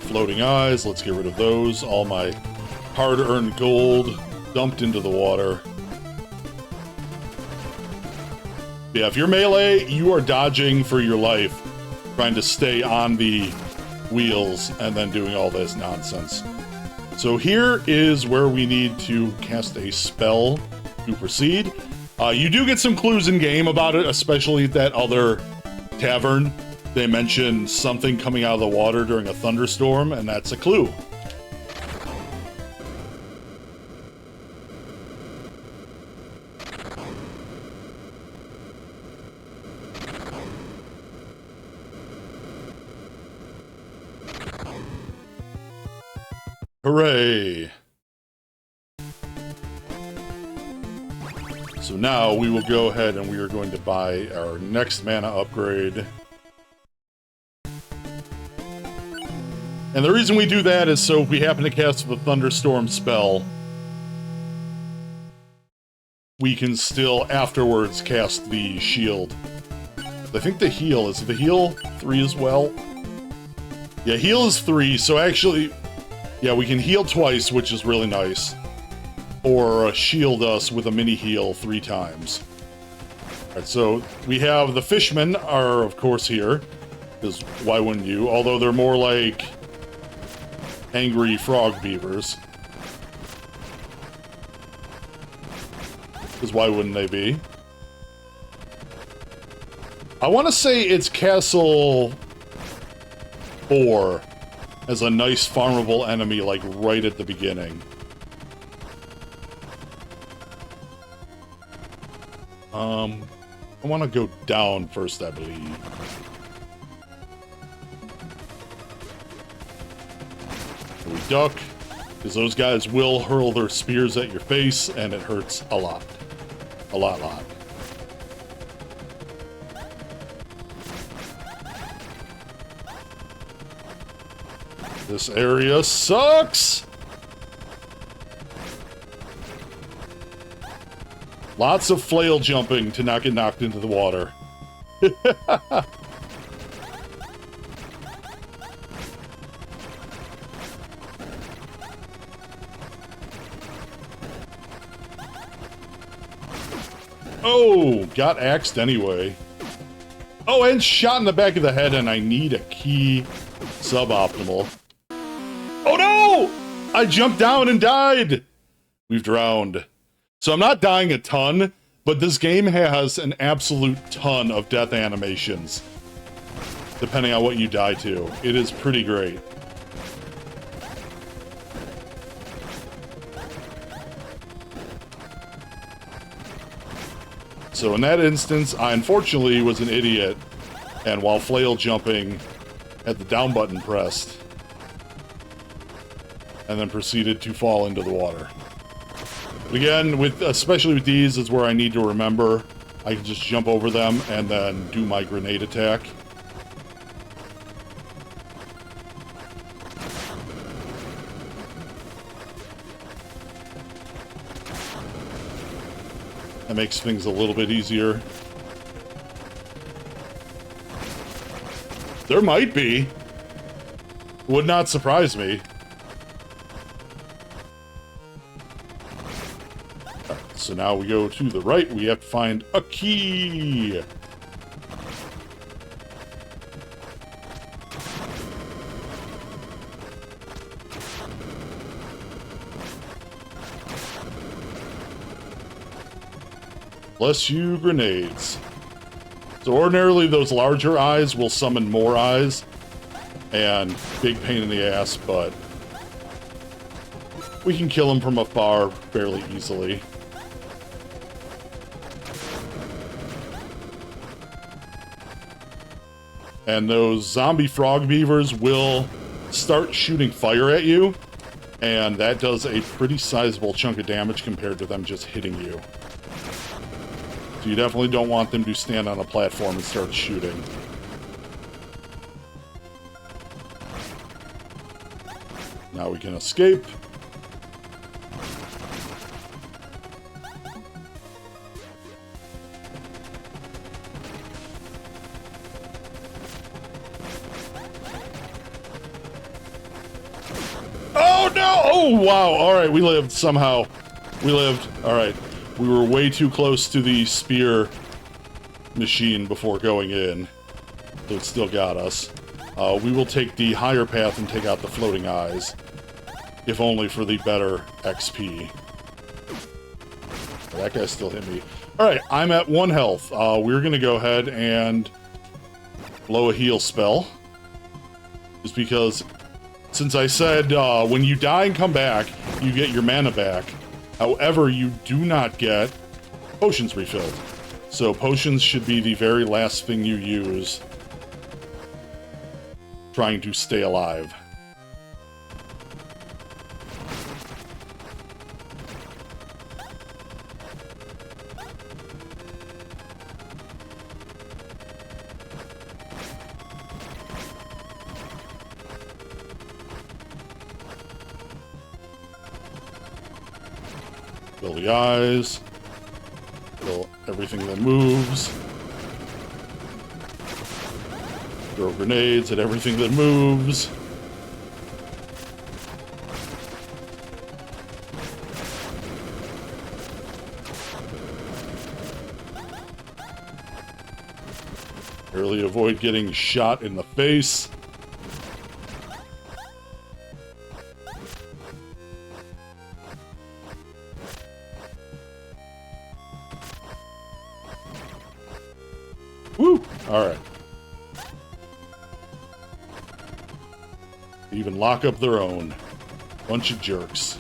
Floating eyes, let's get rid of those. All my hard-earned gold dumped into the water. Yeah, if you're melee, you are dodging for your life, trying to stay on the wheels and then doing all this nonsense. So here is where we need to cast a spell to proceed. You do get some clues in game about it, especially that other tavern. They mention something coming out of the water during a thunderstorm, and that's a clue. Hooray! So now we will go ahead and we are going to buy our next mana upgrade. And the reason we do that is so if we happen to cast the Thunderstorm spell, we can still afterwards cast the shield. I think the heal, is the heal 3 as well? Yeah, heal is 3, so actually, yeah, we can heal twice, which is really nice. Or shield us with a mini heal 3 times. Alright, so we have the fishmen are, of course, here. Because why wouldn't you? Although they're more like angry frog beavers. Because why wouldn't they be? I want to say it's Castle 4 as a nice farmable enemy, like right at the beginning. I want to go down first, I believe. We duck, because those guys will hurl their spears at your face, and it hurts a lot. A lot. This area sucks! Lots of flail jumping to not get knocked into the water. Oh, got axed anyway. Oh, and shot in the back of the head, and I need a key suboptimal. Oh no! I jumped down and died! We've drowned. So I'm not dying a ton, but this game has an absolute ton of death animations, depending on what you die to. It is pretty great. So in that instance, I unfortunately was an idiot, and while flail jumping, had the down button pressed, and then proceeded to fall into the water. Again, especially with these, is where I need to remember. I can just jump over them and then do my grenade attack. That makes things a little bit easier. There might be. Would not surprise me. So now we go to the right, we have to find a key! Bless you, grenades. So ordinarily those larger eyes will summon more eyes, and big pain in the ass, but we can kill them from afar fairly easily. And those zombie frog beavers will start shooting fire at you, and that does a pretty sizable chunk of damage compared to them just hitting you. So you definitely don't want them to stand on a platform and start shooting. Now we can escape. Oh, wow. All right, we lived somehow. We lived. All right. We were way too close to the spear machine before going in. So it still got us. We will take the higher path and take out the floating eyes. If only for the better XP. That guy still hit me. All right, I'm at 1 health. We're going to go ahead and blow a heal spell. Just because... Since I said when you die and come back, you get your mana back. However, you do not get potions refilled. So potions should be the very last thing you use trying to stay alive. Fill the eyes. Fill everything that moves. Throw grenades at everything that moves. Barely avoid getting shot in the face. Woo! Alright. Even lock up their own. Bunch of jerks.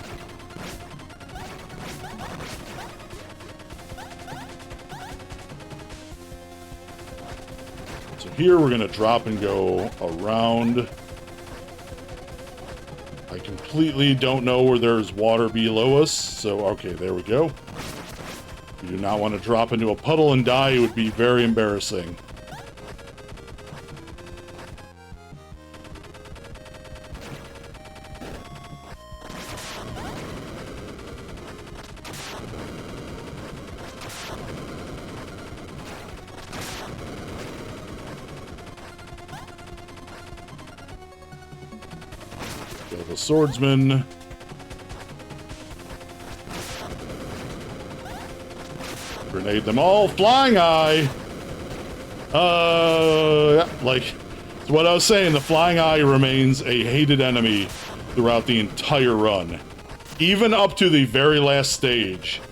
So here we're going to drop and go around. I completely don't know where there's water below us, so okay, there we go. We do not want to drop into a puddle and die. It would be very embarrassing. Kill the swordsman. Grenade them all. Flying eye! Like, it's what I was saying, the flying eye remains a hated enemy throughout the entire run. Even up to the very last stage,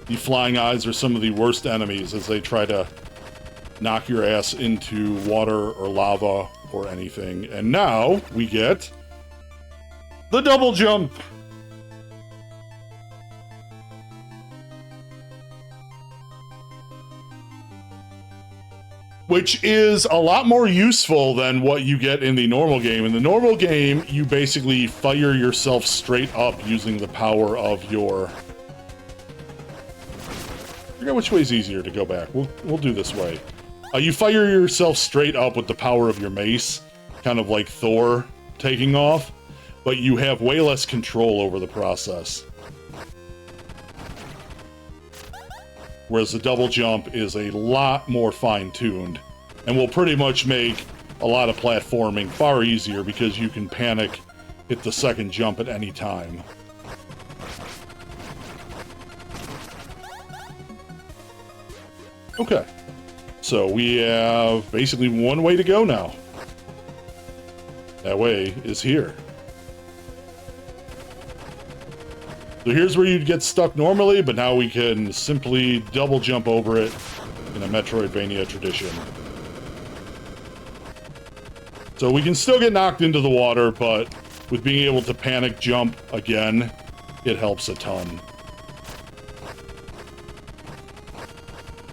the flying eyes are some of the worst enemies as they try to knock your ass into water or lava or anything. And now we get the double jump! Which is a lot more useful than what you get in the normal game. In the normal game, you basically fire yourself straight up using the power of your... I forget which way is easier to go back. We'll do this way. You fire yourself straight up with the power of your mace, kind of like Thor taking off, but you have way less control over the process. Whereas the double jump is a lot more fine-tuned and will pretty much make a lot of platforming far easier because you can panic, hit the second jump at any time. Okay, so we have basically one way to go now. That way is here. So here's where you'd get stuck normally, but now we can simply double jump over it in a Metroidvania tradition. So we can still get knocked into the water, but with being able to panic jump again, it helps a ton.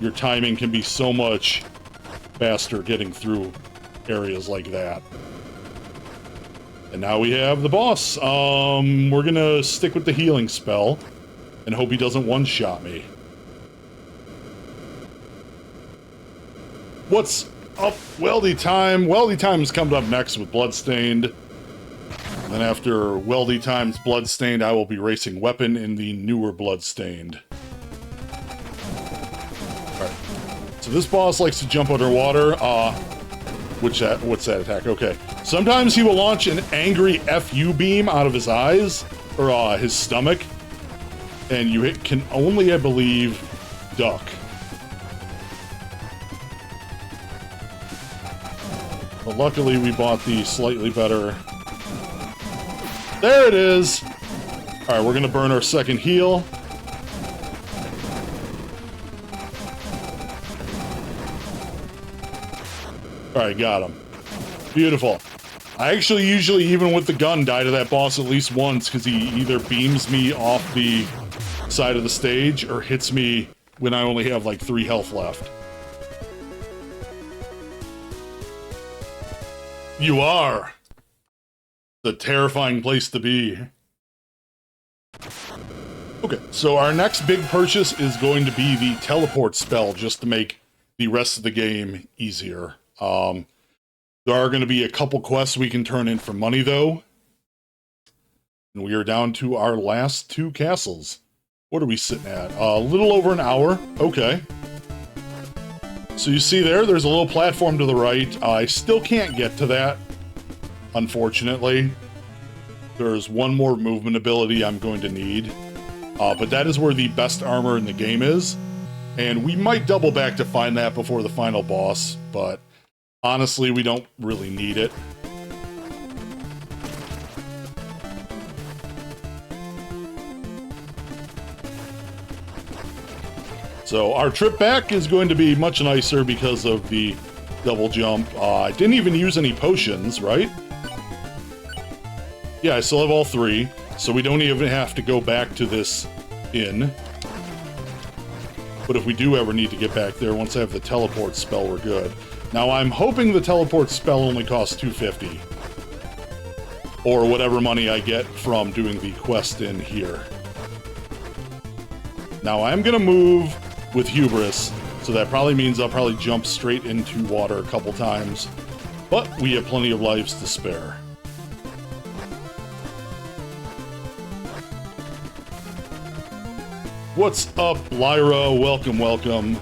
Your timing can be so much faster getting through areas like that. And now we have the boss. We're gonna stick with the healing spell and hope he doesn't one-shot me. What's up, Weldy Time? Weldy Time's coming up next with Bloodstained. And then after Weldy Time's Bloodstained, I will be racing Weapon in the newer Bloodstained. Alright. So this boss likes to jump underwater. What's that attack? Okay. Sometimes he will launch an angry FU beam out of his eyes, or his stomach, and you can only, I believe, duck. But luckily we bought the slightly better... There it is! Alright, we're gonna burn our second heal. Alright, got him. Beautiful. I actually usually, even with the gun, die to that boss at least once, because he either beams me off the side of the stage, or hits me when I only have like 3 health left. You are! The terrifying place to be. Okay, so our next big purchase is going to be the teleport spell, just to make the rest of the game easier. There are going to be a couple quests we can turn in for money, though. And we are down to our last 2 castles. What are we sitting at? A little over an hour. Okay. So you see there's a little platform to the right. I still can't get to that, unfortunately. There's one more movement ability I'm going to need. But that is where the best armor in the game is. And we might double back to find that before the final boss, but Honestly, we don't really need it. So our trip back is going to be much nicer because of the double jump. I didn't even use any potions, right? Yeah, I still have all 3, so we don't even have to go back to this inn. But if we do ever need to get back there, once I have the teleport spell, we're good. Now, I'm hoping the teleport spell only costs $250. Or whatever money I get from doing the quest in here. Now, I'm gonna move with hubris, so that probably means I'll probably jump straight into water a couple times. But we have plenty of lives to spare. What's up, Lyra? Welcome, welcome.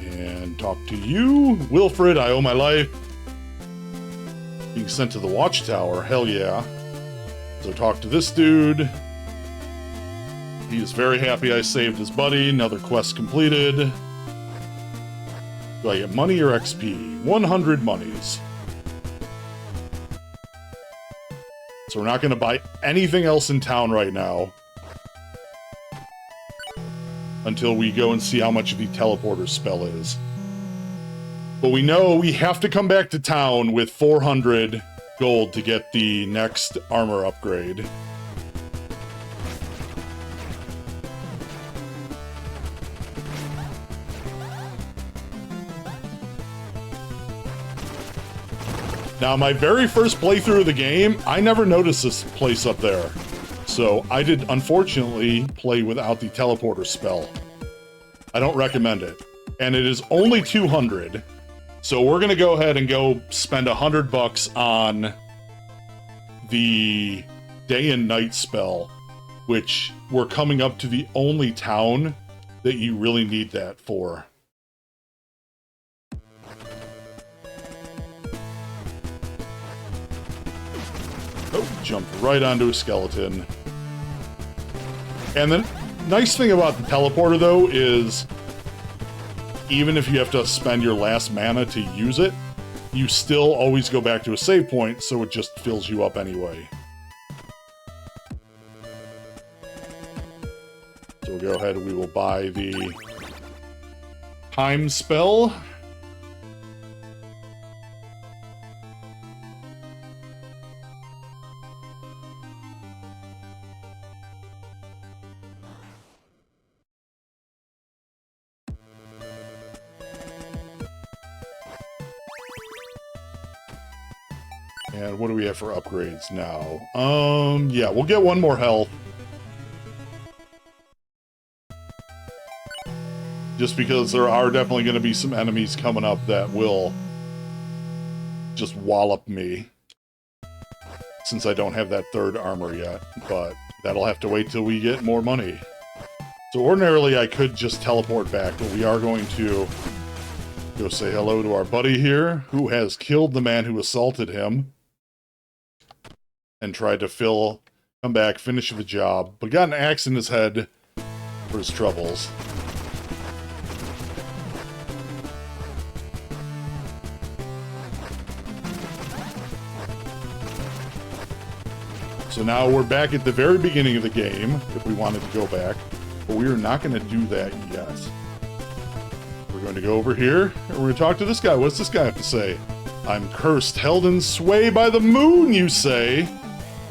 And talk to you. Wilfred, I owe my life. Being sent to the watchtower, hell yeah. So talk to this dude. He is very happy I saved his buddy. Another quest completed. Do I get money or XP? 100 monies. So we're not going to buy anything else in town right now. Until we go and see how much the teleporter spell is. But we know we have to come back to town with 400 gold to get the next armor upgrade. Now, my very first playthrough of the game, I never noticed this place up there. So I did, unfortunately, play without the teleporter spell. I don't recommend it. And it is only 200. So we're gonna go ahead and go spend $100 on the day and night spell, which we're coming up to the only town that you really need that for. Oh, jumped right onto a skeleton. And the nice thing about the teleporter, though, is even if you have to spend your last mana to use it, you still always go back to a save point, so it just fills you up anyway. So we'll go ahead and we will buy the time spell. And what do we have for upgrades now? Yeah, we'll get 1 more health. Just because there are definitely going to be some enemies coming up that will just wallop me. Since I don't have that 3rd armor yet, but that'll have to wait till we get more money. So ordinarily I could just teleport back, but we are going to go say hello to our buddy here, who has killed the man who assaulted him. And tried to come back, finish the job, but got an axe in his head for his troubles. So now we're back at the very beginning of the game, if we wanted to go back, but we are not going to do that yet. We're going to go over here, and we're going to talk to this guy. What's this guy have to say? I'm cursed, held in sway by the moon, you say?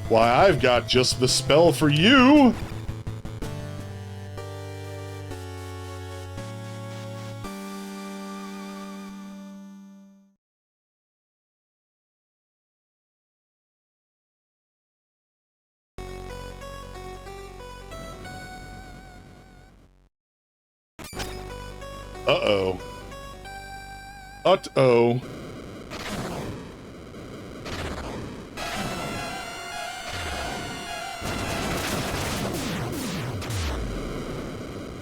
Why, I've got just the spell for you! Uh-oh. Uh-oh.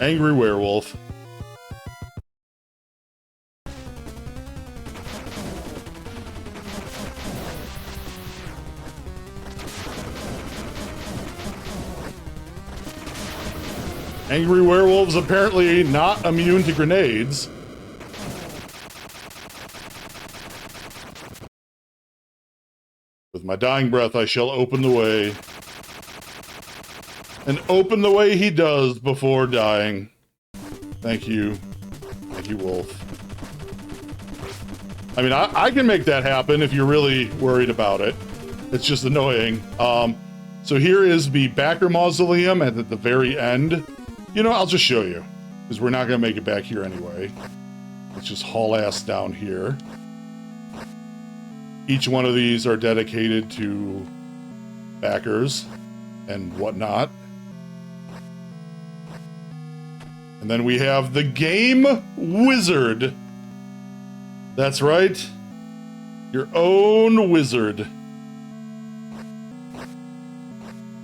Angry werewolf. Angry werewolves apparently not immune to grenades. With my dying breath, I shall open the way. And open the way he does before dying. Thank you. Thank you, Wolf. I mean, I can make that happen if you're really worried about it. It's just annoying. So here is the backer mausoleum, and at the very end, you know, I'll just show you, because we're not going to make it back here anyway. Let's just haul ass down here. Each one of these are dedicated to backers and whatnot. And then we have the Game Wizard. That's right. Your own wizard.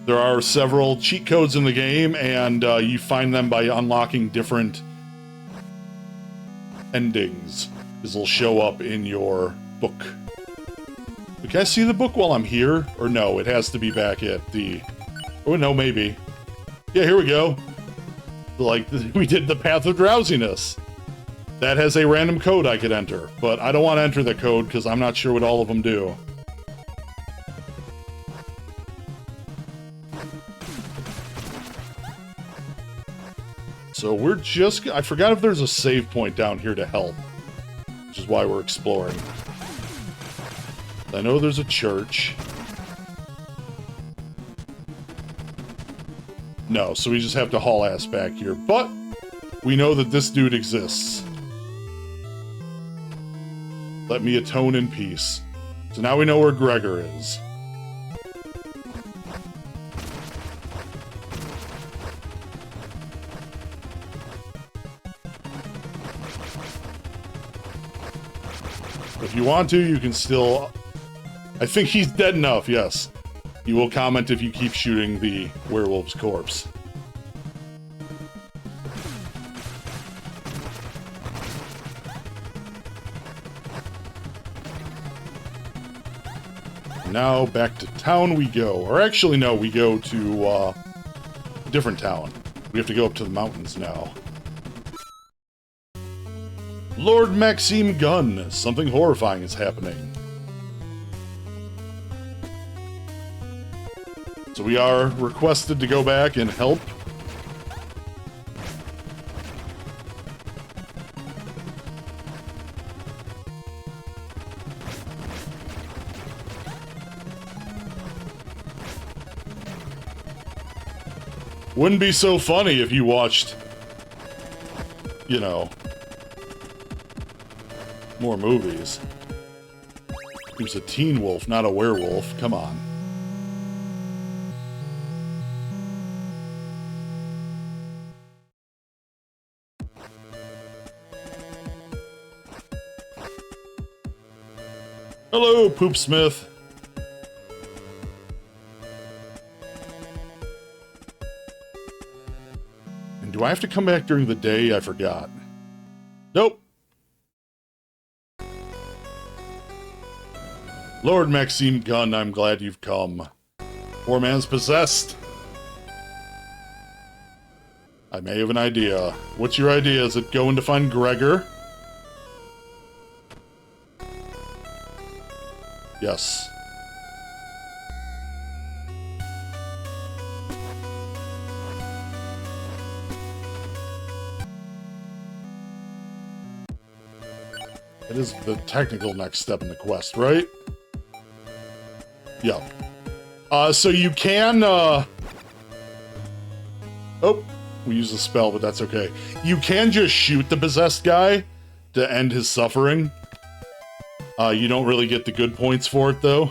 There are several cheat codes in the game, and you find them by unlocking different endings. This will show up in your book. Can I see the book while I'm here? Or no, it has to be back at the... Oh, no, maybe. Yeah, here we go. Like, we did the Path of Drowsiness. That has a random code I could enter, but I don't want to enter the code because I'm not sure what all of them do. So we're just... I forgot if there's a save point down here to help, which is why we're exploring. I know there's a church. No, so we just have to haul ass back here. But we know that this dude exists. Let me atone in peace. So now we know where Gregor is. If you want to, you can still... I think he's dead enough, yes. You will comment if you keep shooting the werewolf's corpse. Now back to town we go. Or actually, no, we go to a different town. We have to go up to the mountains now. Lord Maxime Gunn. Something horrifying is happening. So we are requested to go back and help. Wouldn't be so funny if you watched, you know, more movies. He was a teen wolf, not a werewolf. Come on. Hello, Poopsmith. And do I have to come back during the day? I forgot. Nope. Lord Maxime Gunn, I'm glad you've come. Poor man's possessed. I may have an idea. What's your idea? Is it going to find Gregor? Yes. That is the technical next step in the quest, right? Yeah. So you can, Oh, we used a spell, but that's okay. You can just shoot the possessed guy to end his suffering. You don't really get the good points for it, though.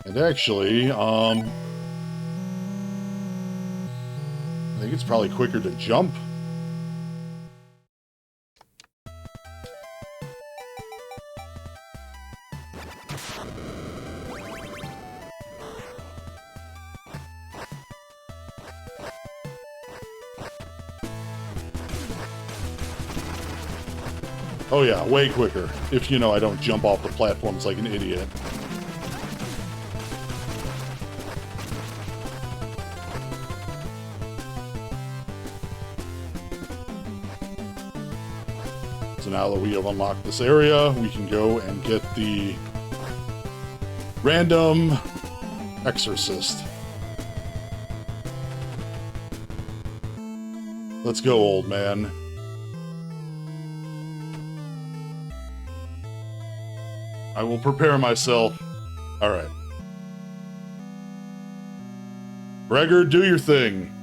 And actually, I think it's probably quicker to jump. Oh yeah, way quicker. If, you know, I don't jump off the platforms like an idiot. So now that we have unlocked this area, we can go and get the random exorcist. Let's go, old man. I will prepare myself. All right. Gregor, do your thing.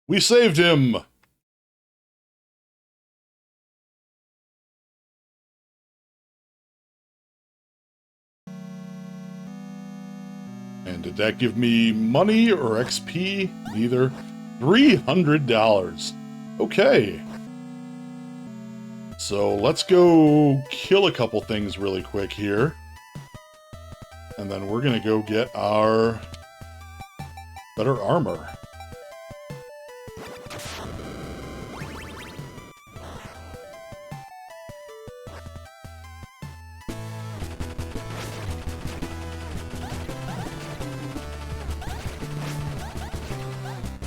We saved him! And did that give me money or XP? Neither. $300. Okay. So let's go kill a couple things really quick here. And then we're gonna go get our better armor.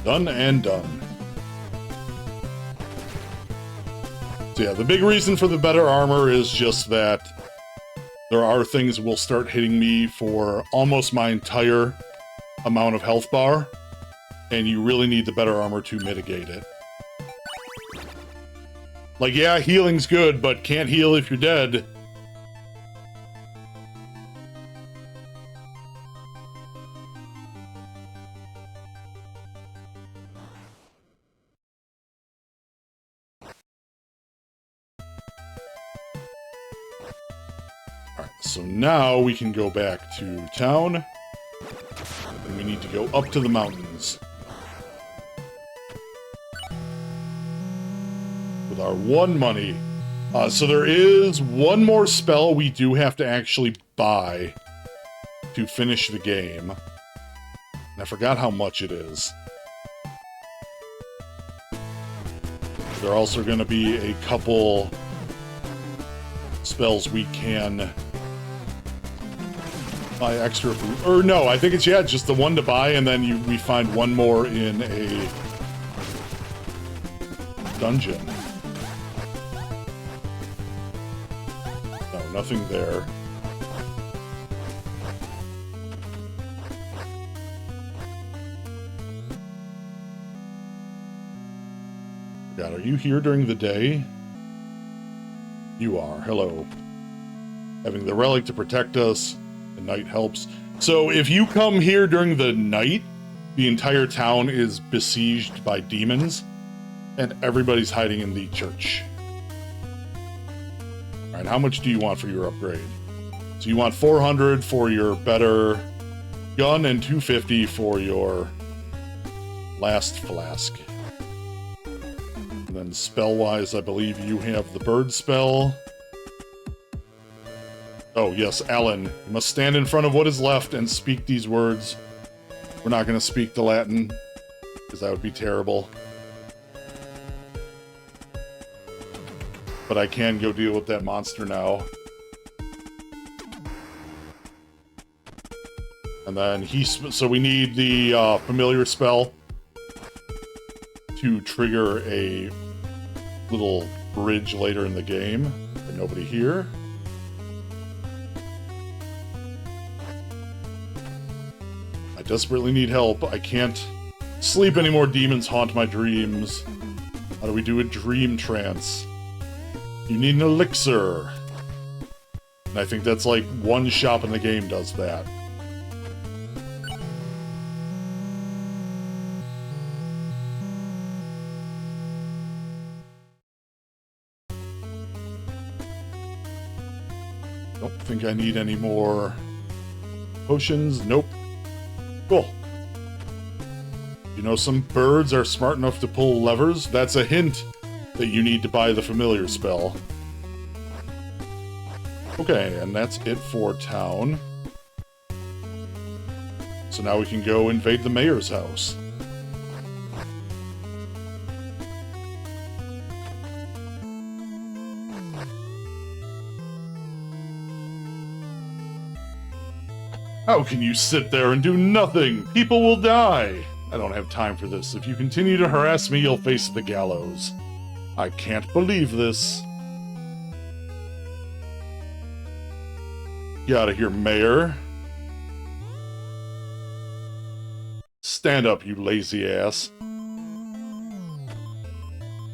Done and done. So yeah, the big reason for the better armor is just that there are things will start hitting me for almost my entire amount of health bar, and you really need the better armor to mitigate it. Like, yeah, healing's good, but can't heal if you're dead. So now we can go back to town, and we need to go up to the mountains with our 1 money. So there is one more spell we do have to actually buy to finish the game. And I forgot how much it is. There are also going to be a couple spells we can buy extra food. Or no, I think it's, yeah, just the one to buy, and then we find one more in a dungeon. No, nothing there. God, are you here during the day? You are. Hello. Having the relic to protect us. The night helps. So if you come here during the night, the entire town is besieged by demons, and everybody's hiding in the church. Alright, how much do you want for your upgrade? So you want 400 for your better gun and 250 for your last flask. And then spell-wise, I believe you have the bird spell. Oh, yes, Alan. You must stand in front of what is left and speak these words. We're not going to speak the Latin, because that would be terrible. But I can go deal with that monster now. And then so we need the familiar spell to trigger a little bridge later in the game. But nobody here. I desperately need help. I can't sleep anymore. Demons haunt my dreams. How do we do a dream trance? You need an elixir. And I think that's like one shop in the game does that. Don't think I need any more potions. Nope. Cool. You know, some birds are smart enough to pull levers. That's a hint that you need to buy the familiar spell. Okay, and that's it for town. So now we can go invade the mayor's house. How can you sit there and do nothing? People will die! I don't have time for this. If you continue to harass me, you'll face the gallows. I can't believe this. Get out of here, Mayor. Stand up, you lazy ass.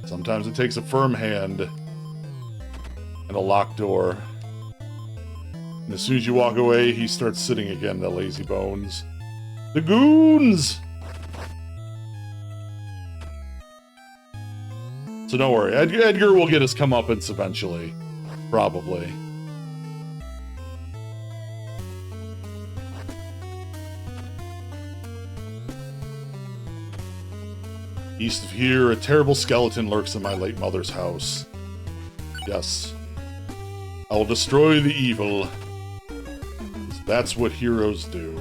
Sometimes it takes a firm hand and a locked door. And as soon as you walk away, he starts sitting again, the lazy bones. The goons! So don't worry, Edgar will get his comeuppance eventually. Probably. East of here, a terrible skeleton lurks in my late mother's house. Yes. I will destroy the evil. That's what heroes do.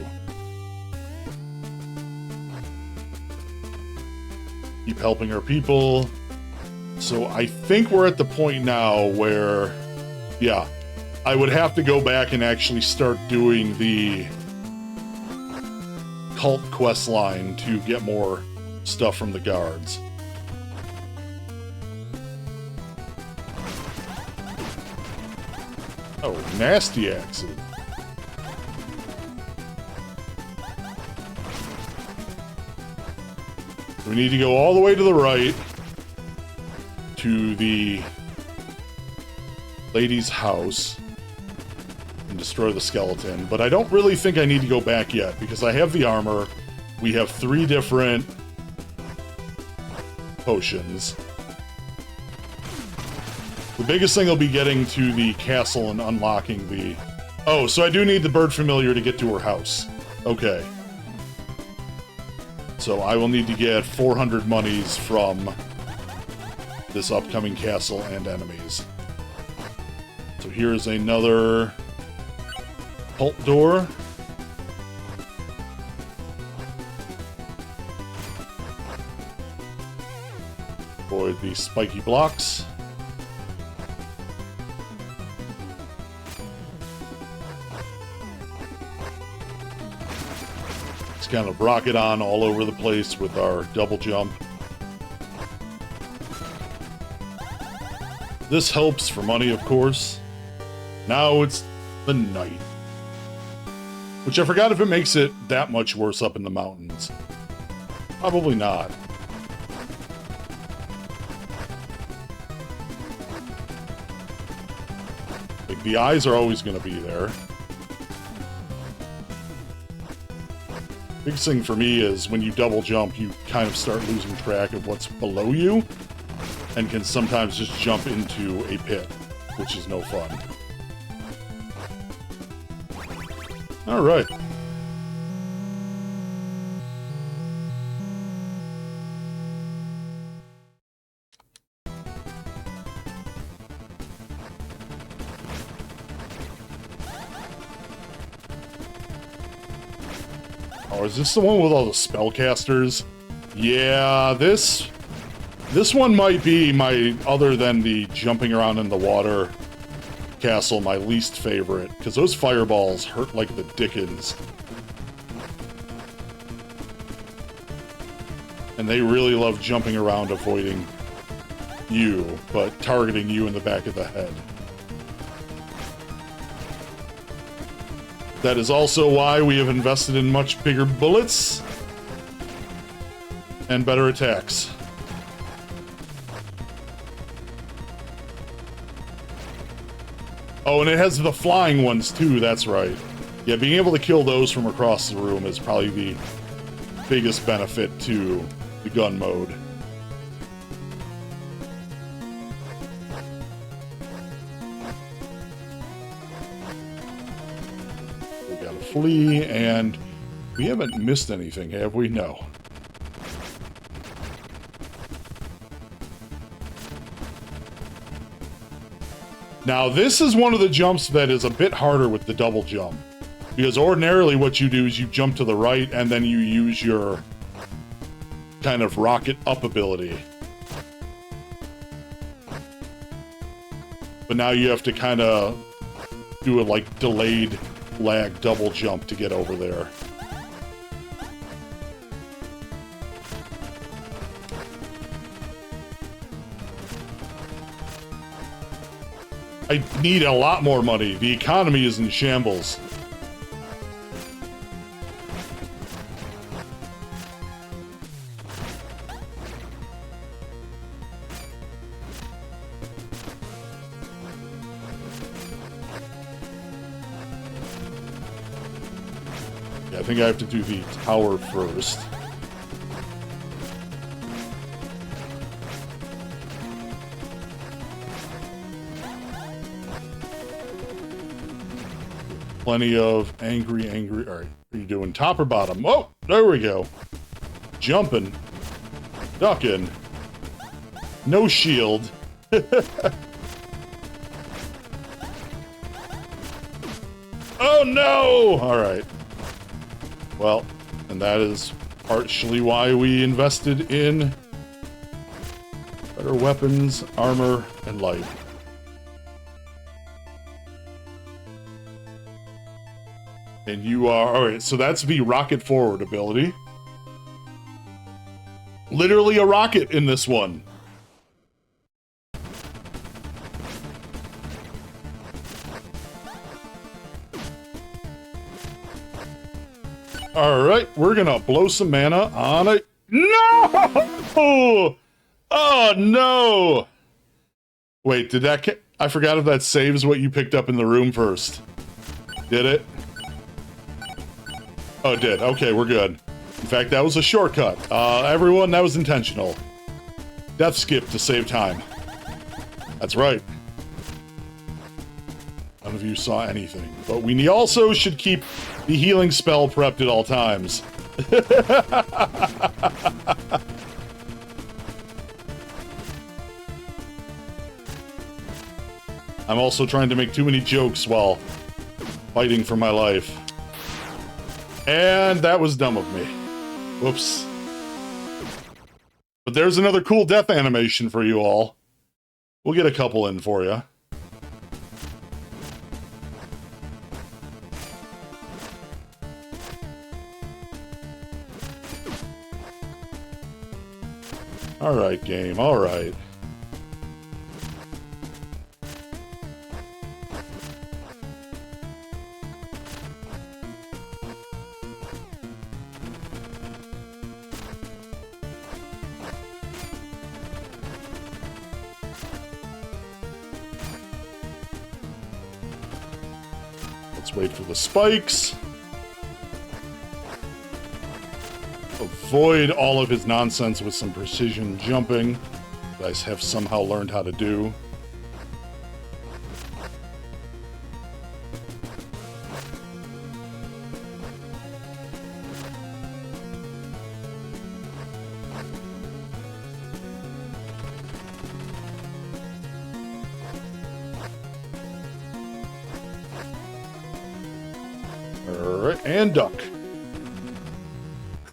Keep helping our people. So I think we're at the point now where, yeah, I would have to go back and actually start doing the cult quest line to get more stuff from the guards. Oh, nasty accident. We need to go all the way to the right to the lady's house and destroy the skeleton, but I don't really think I need to go back yet because I have the armor. We have 3 different potions. The biggest thing will be getting to the castle and unlocking the... Oh, so I do need the bird familiar to get to her house. Okay. So I will need to get 400 monies from this upcoming castle and enemies. So here's another cult door. Avoid the spiky blocks. Just kind of rocket on all over the place with our double jump. This helps for money, of course. Now it's the night. Which I forgot if it makes it that much worse up in the mountains. Probably not. Like, the eyes are always going to be there. Biggest thing for me is when you double jump, you kind of start losing track of what's below you, and can sometimes just jump into a pit, which is no fun. Alright. Oh, is this the one with all the spellcasters? Yeah, this one might be my, other than the jumping around in the water castle, my least favorite, because those fireballs hurt like the dickens. And they really love jumping around avoiding you, but targeting you in the back of the head. That is also why we have invested in much bigger bullets and better attacks. Oh, and it has the flying ones too, that's right. Yeah, being able to kill those from across the room is probably the biggest benefit to the gun mode. We gotta flee, and we haven't missed anything, have we? No. Now, this is one of the jumps that is a bit harder with the double jump. Because ordinarily what you do is you jump to the right and then you use your kind of rocket up ability. But now you have to kind of do a like delayed lag double jump to get over there. I need a lot more money. The economy is in shambles. Yeah, I think I have to do the tower first. Plenty of angry. All right, are you doing top or bottom? Oh, there we go. Jumping. Ducking. No shield. Oh, no! All right. Well, and that is partially why we invested in better weapons, armor, and life. And you are... Alright, so that's the rocket forward ability. Literally a rocket in this one. Alright, we're gonna blow some mana on it. No! Oh, no! Wait, did that... I forgot if that saves what you picked up in the room first. Did it? Oh, it did. Okay, we're good. In fact, that was a shortcut. Everyone, that was intentional. Death skip to save time. That's right. None of you saw anything. But we also should keep the healing spell prepped at all times. I'm also trying to make too many jokes while fighting for my life. And that was dumb of me. Whoops. But there's another cool death animation for you all. We'll get a couple in for you. Alright, game, alright. Let's wait for the spikes. Avoid all of his nonsense with some precision jumping that I have somehow learned how to do. Alright, and duck.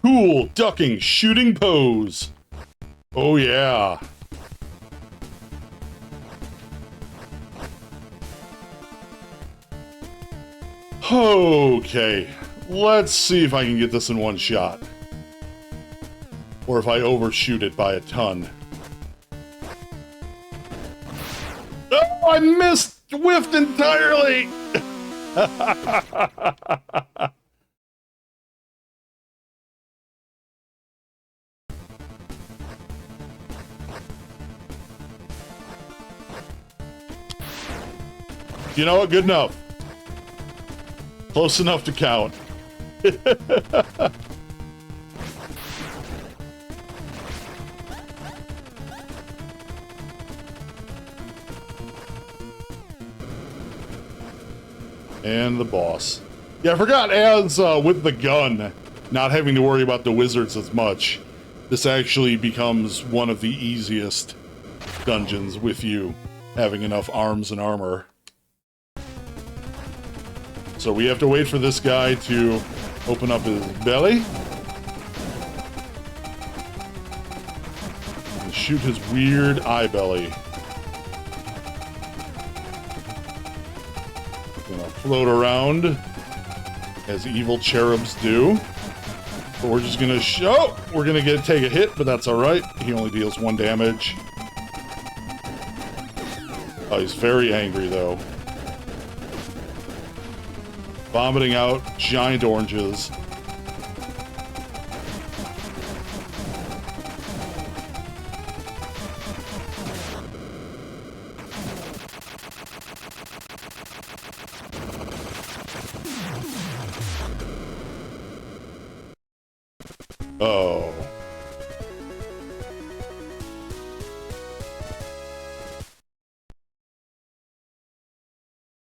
Cool ducking shooting pose. Oh yeah. Okay, let's see if I can get this in one shot. Or if I overshoot it by a ton. Oh, I missed! Whiffed entirely! You know what? Good enough. Close enough to count. And the boss. Yeah, I forgot, as with the gun, not having to worry about the wizards as much, this actually becomes one of the easiest dungeons with you. having enough arms and armor. So we have to wait for this guy to open up his belly. And shoot his weird eye belly. Gonna float around as evil cherubs do. But we're just gonna we're gonna take a hit, but that's alright. He only deals 1 damage. Oh, he's very angry though. Vomiting out giant oranges. Oh.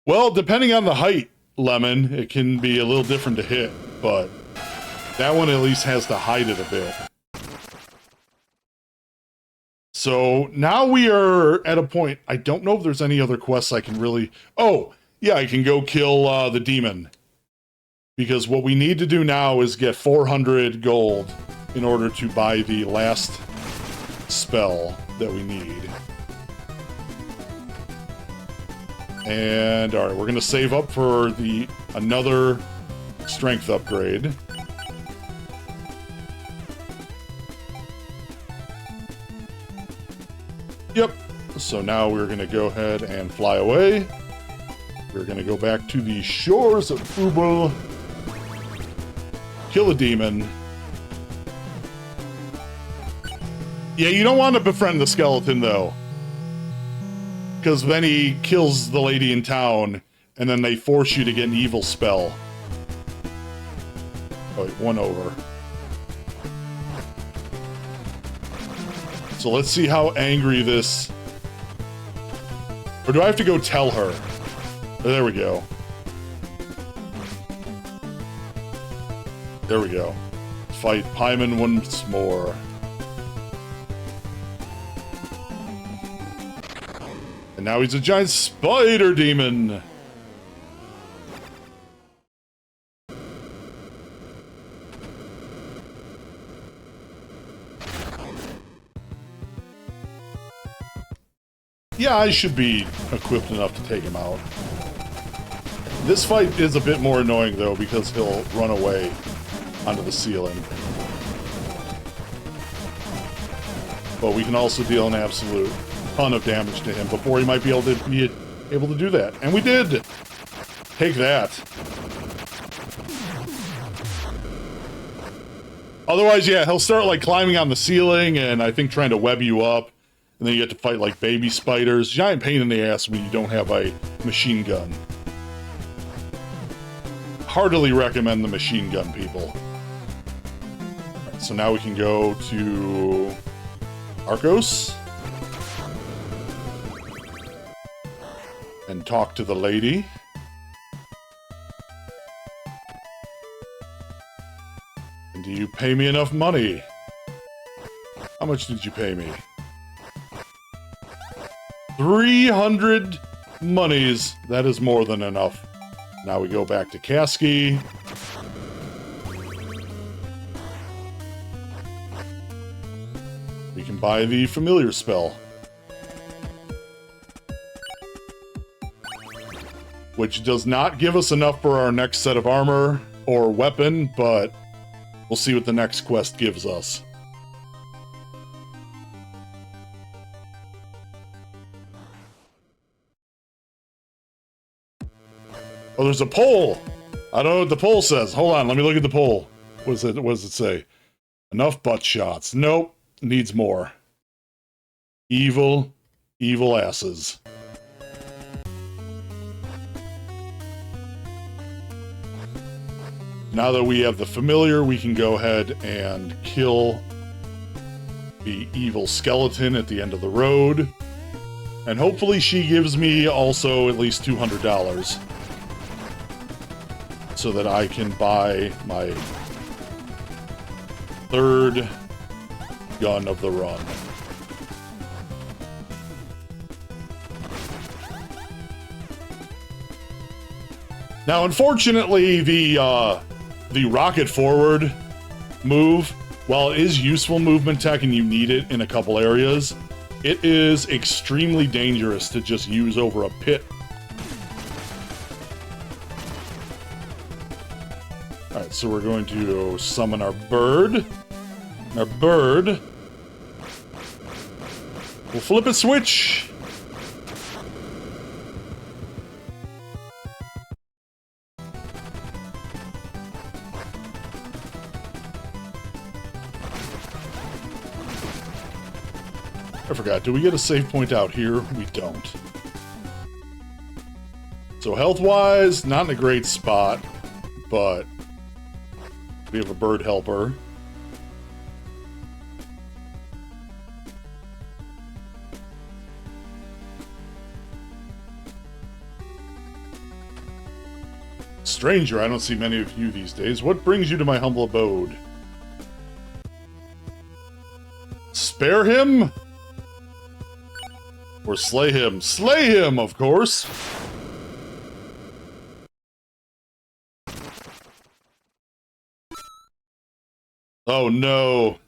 Well, depending on the height, Lemon, it can be a little different to hit, but that one at least has to hide it a bit. So now we are at a point, I don't know if there's any other quests I can really... Oh, yeah, I can go kill the demon. Because what we need to do now is get 400 gold in order to buy the last spell that we need. And alright, we're gonna save up for another strength upgrade. Yep. So now we're gonna go ahead and fly away. We're gonna go back to the shores of Ubel. Kill a demon. Yeah, you don't want to befriend the skeleton, though. Because then he kills the lady in town, and then they force you to get an evil spell. Oh, wait, 1 over. So let's see how angry this... Or do I have to go tell her? There we go. There we go. Fight Paimon once more. And now he's a giant spider demon! Yeah, I should be equipped enough to take him out. This fight is a bit more annoying, though, because he'll run away onto the ceiling. But we can also deal an absolute ton of damage to him before he might be able to do that. And we did! Take that. Otherwise, yeah, he'll start, like, climbing on the ceiling and I think trying to web you up. And then you get to fight, like, baby spiders. Giant pain in the ass when you don't have a machine gun. Heartily recommend the machine gun, people. Right, so now we can go to Arcos and talk to the lady. And do you pay me enough money? How much did you pay me? 300 monies. That is more than enough. Now we go back to Kasky. We can buy the familiar spell. Which does not give us enough for our next set of armor or weapon, but we'll see what the next quest gives us. Oh, there's a poll! I don't know what the poll says. Hold on, let me look at the poll. What does it say? Enough butt shots. Nope. Needs more. Evil, evil asses. Now that we have the familiar, we can go ahead and kill the evil skeleton at the end of the road. And hopefully she gives me also at least $200. So that I can buy my third gun of the run. Now, unfortunately, the rocket forward move, while it is useful movement tech and you need it in a couple areas, it is extremely dangerous to just use over a pit. Alright, so we're going to summon our bird. Our bird will flip a switch. I forgot, do we get a save point out here? We don't. So health-wise, not in a great spot, but we have a bird helper. Stranger, I don't see many of you these days. What brings you to my humble abode? Spare him? Or slay him? Slay him, of course! Oh no.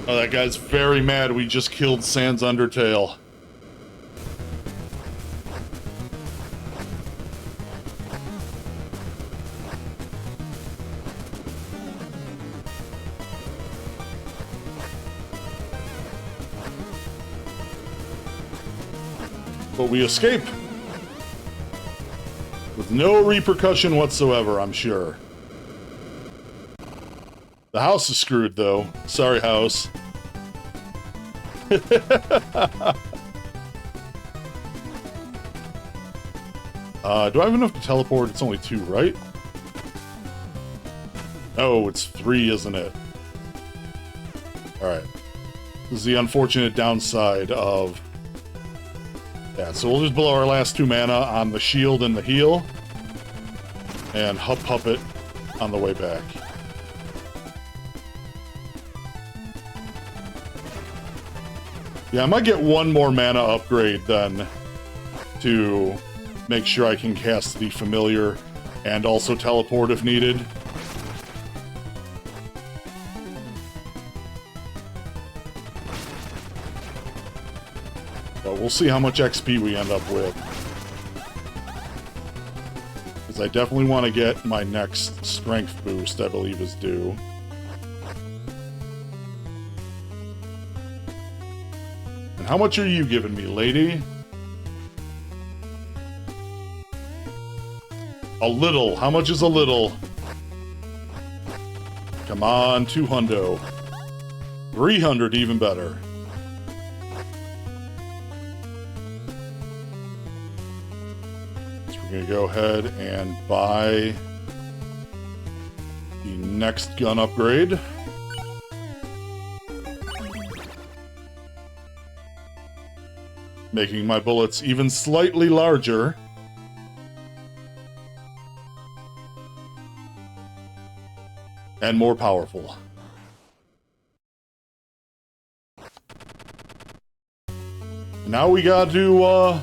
Oh, that guy's very mad we just killed Sans Undertale. But we escape. With no repercussion whatsoever, I'm sure. The house is screwed, though. Sorry, house. Do I have enough to teleport? It's only 2, right? Oh, it's 3, isn't it? Alright. This is the unfortunate downside of... Yeah, so we'll just blow our last 2 mana on the shield and the heal. And hup it on the way back. Yeah, I might get 1 more mana upgrade then to make sure I can cast the familiar and also teleport if needed. But we'll see how much XP we end up with. Because I definitely want to get my next strength boost, I believe is due. And how much are you giving me, lady? A little. How much is a little? Come on, 200. 300, even better. So we're going to go ahead and buy the next gun upgrade. Making my bullets even slightly larger. And more powerful. Now we gotta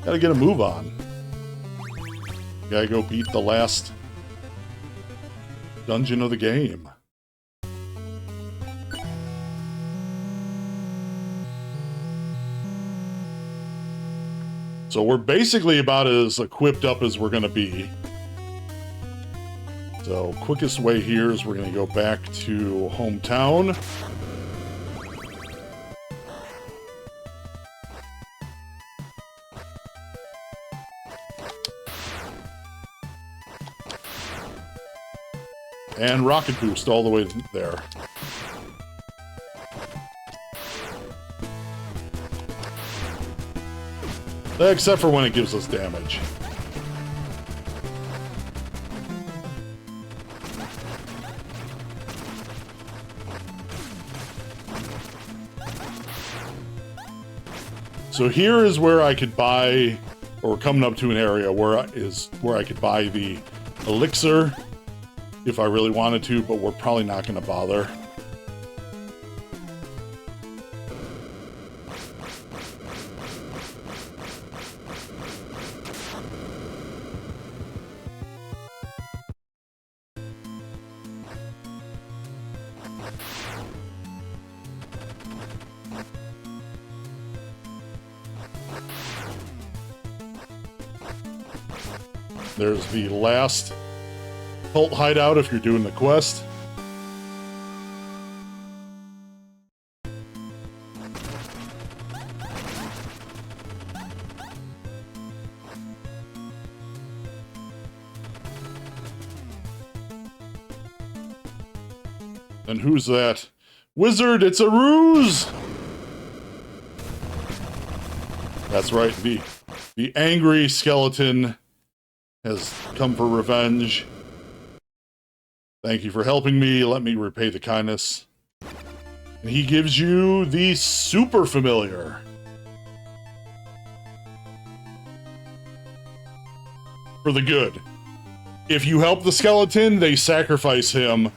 get a move on. Gotta go beat the last dungeon of the game. So we're basically about as equipped up as we're gonna be. So, quickest way here is we're going to go back to hometown. And rocket boost all the way there. Except for when it gives us damage. So here is where I could buy, or coming up to an area where I could buy the elixir if I really wanted to, but we're probably not going to bother. There's the last cult hideout if you're doing the quest. And who's that? Wizard, it's a ruse! That's right, the angry skeleton has come for revenge. Thank you for helping me. Let me repay the kindness. And he gives you the super familiar. For the good. If you help the skeleton, they sacrifice him,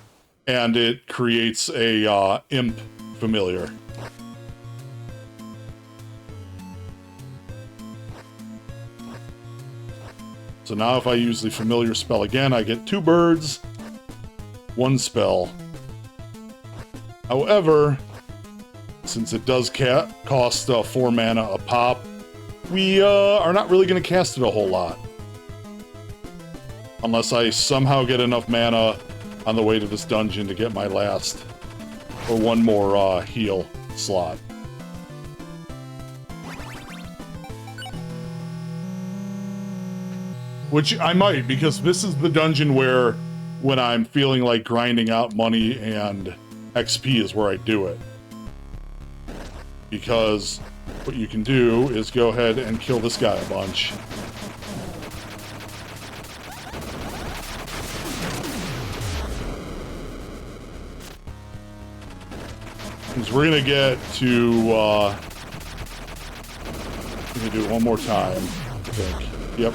and it creates a imp familiar. So now if I use the familiar spell again, I get 2 birds, 1 spell. However, since it does cost 4 mana a pop, we are not really going to cast it a whole lot. Unless I somehow get enough mana on the way to this dungeon to get my last, or 1 more heal slot. Which I might, because this is the dungeon where, when I'm feeling like grinding out money and XP is where I do it. Because what you can do is go ahead and kill this guy a bunch. Because we're gonna get to, we're gonna do it one more time, I think. Yep.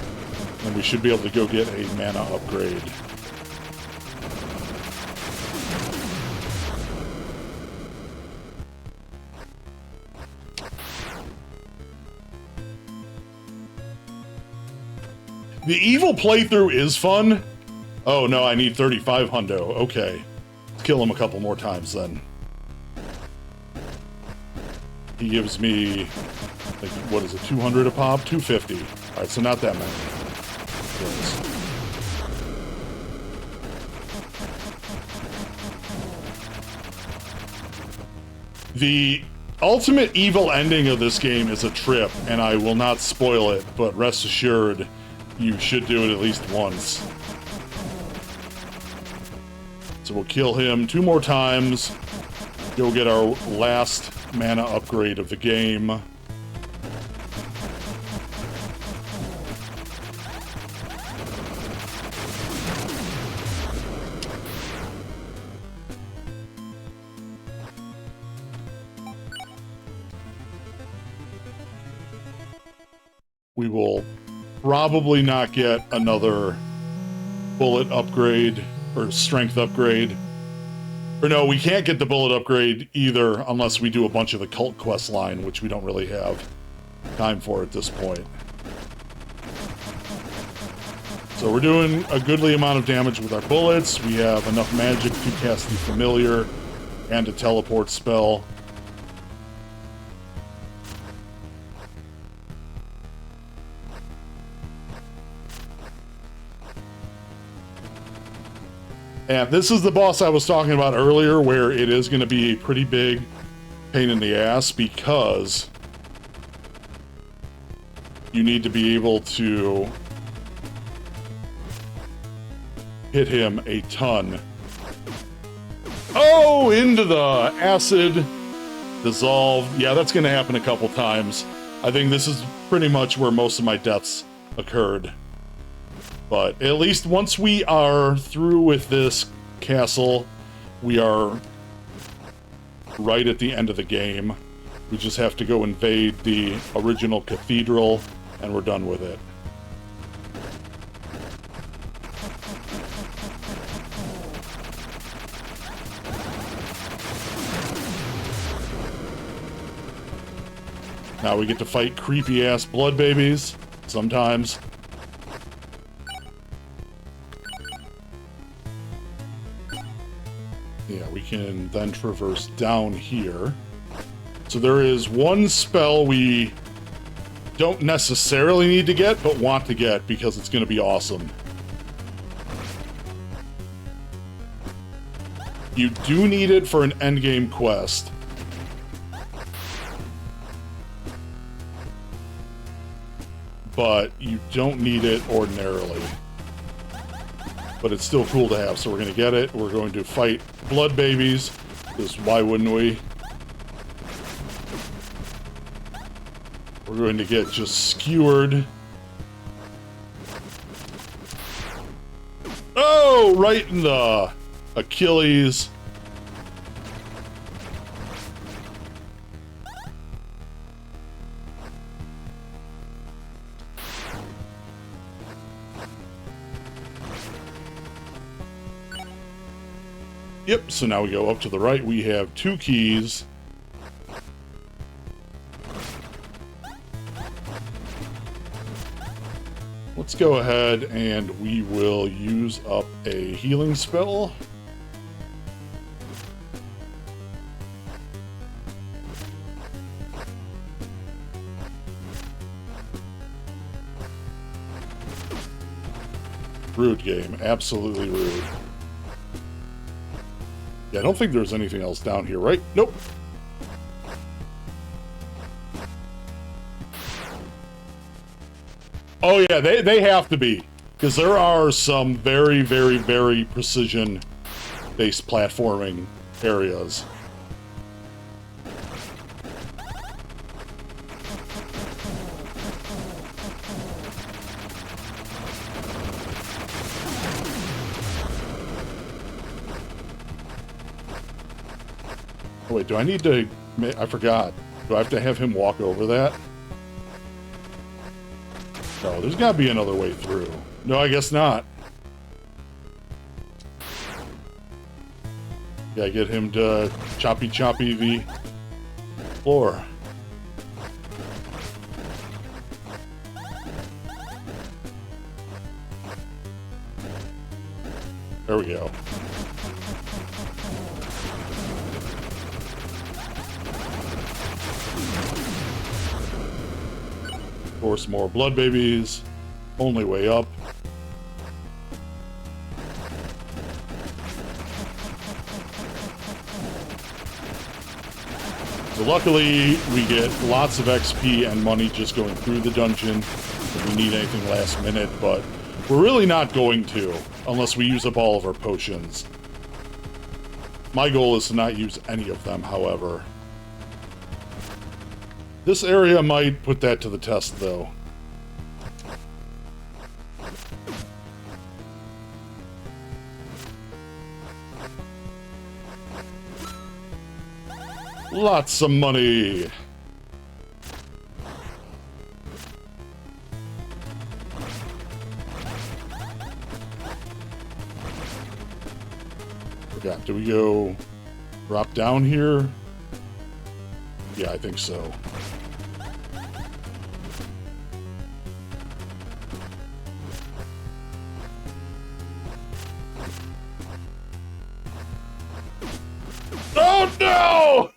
And we should be able to go get a mana upgrade. The evil playthrough is fun. Oh no, I need 35 hundo. Okay. Let's kill him a couple more times then. He gives me, like, what is it, 200 a pop? 250. Alright, so not that many. The ultimate evil ending of this game is a trip, and I will not spoil it, but rest assured, you should do it at least once. So we'll kill him 2 more times, go get our last mana upgrade of the game. We will probably not get another bullet upgrade or strength upgrade. Or no, we can't get the bullet upgrade either unless we do a bunch of the cult quest line, which we don't really have time for at this point. So we're doing a goodly amount of damage with our bullets. We have enough magic to cast the familiar and a teleport spell. And this is the boss I was talking about earlier, where it is going to be a pretty big pain in the ass, because you need to be able to hit him a ton. Oh, into the acid dissolve. Yeah, that's going to happen a couple times. I think this is pretty much where most of my deaths occurred. But at least once we are through with this castle, we are right at the end of the game. We just have to go invade the original cathedral, and we're done with it. Now we get to fight creepy-ass blood babies, sometimes. Yeah, we can then traverse down here. So there is one spell we don't necessarily need to get, but want to get because it's going to be awesome. You do need it for an endgame quest. But you don't need it ordinarily. But it's still cool to have, so we're going to get it. We're going to fight blood babies, because why wouldn't we? We're going to get just skewered. Oh, right in the Achilles. Yep, so now we go up to the right. We have 2 keys. Let's go ahead and we will use up a healing spell. Rude game, absolutely rude. Yeah, I don't think there's anything else down here, right? Nope. Oh yeah, they have to be. Because there are some very, very, very precision-based platforming areas. Oh, wait, do I need to... I forgot. Do I have to have him walk over that? No, there's got to be another way through. No, I guess not. Yeah, get him to choppy the floor. There we go. Of course, more blood babies. Only way up. So luckily, we get lots of XP and money just going through the dungeon if we need anything last minute, but we're really not going to, unless we use up all of our potions. My goal is to not use any of them, however. This area might put that to the test, though. Lots of money! Forgot, do we go drop down here? Yeah, I think so. Oh no!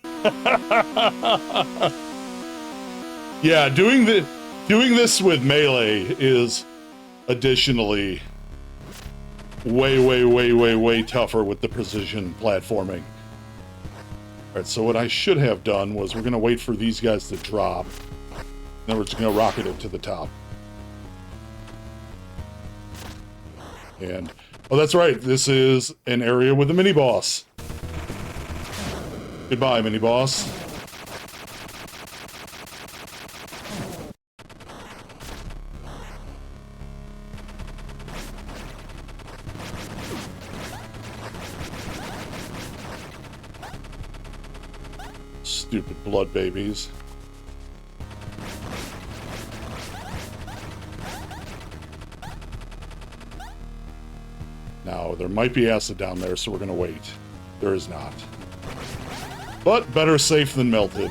Yeah, doing this with melee is additionally way tougher with the precision platforming. Alright, so what I should have done was we're gonna wait for these guys to drop. Then we're just gonna rocket it to the top. And, oh that's right, this is an area with a mini-boss. Goodbye, mini-boss. Stupid blood babies. Now, there might be acid down there, so we're gonna wait. There is not. But better safe than melted.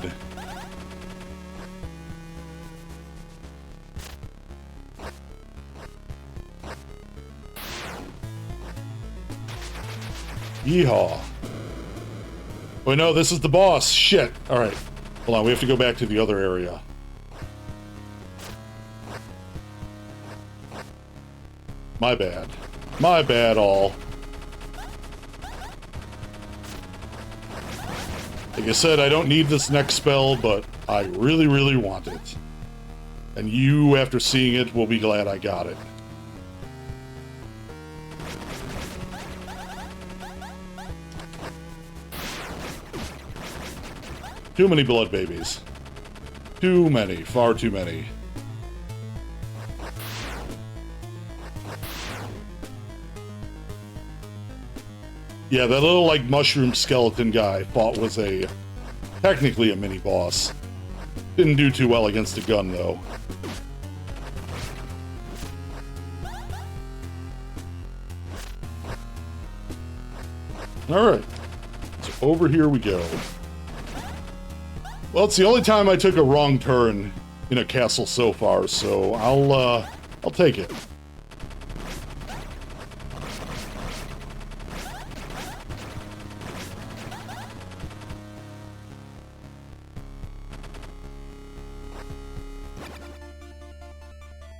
Yeehaw. Wait, no, this is the boss. Shit. Alright. Hold on, we have to go back to the other area. My bad. My bad all. Like I said, I don't need this next spell, but I really, really want it. And you, after seeing it, will be glad I got it. Too many blood babies. Too many. Far too many. Yeah, that little, like, mushroom skeleton guy fought was technically a mini-boss. Didn't do too well against a gun, though. Alright. So over here we go. Well, it's the only time I took a wrong turn in a castle so far, so I'll take it.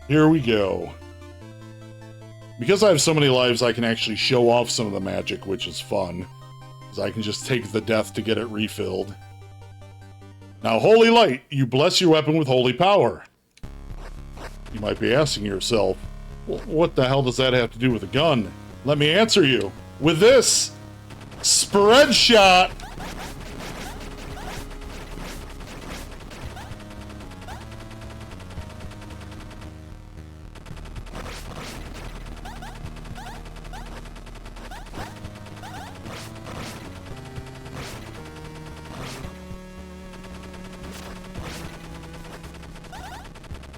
Here we go. Because I have so many lives, I can actually show off some of the magic, which is fun. Because I can just take the death to get it refilled. Now, Holy Light, you bless your weapon with holy power. You might be asking yourself, well, what the hell does that have to do with a gun? Let me answer you. With this, spread shot.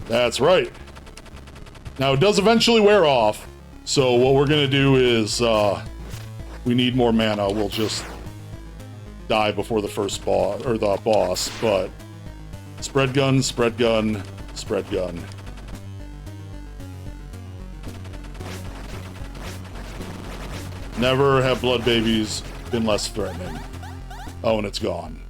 That's right. Now, it does eventually wear off, so what we're gonna do is, we need more mana. We'll just die before the first boss, or the boss, but spread gun, spread gun, spread gun. Never have blood babies been less threatening. Oh, and it's gone.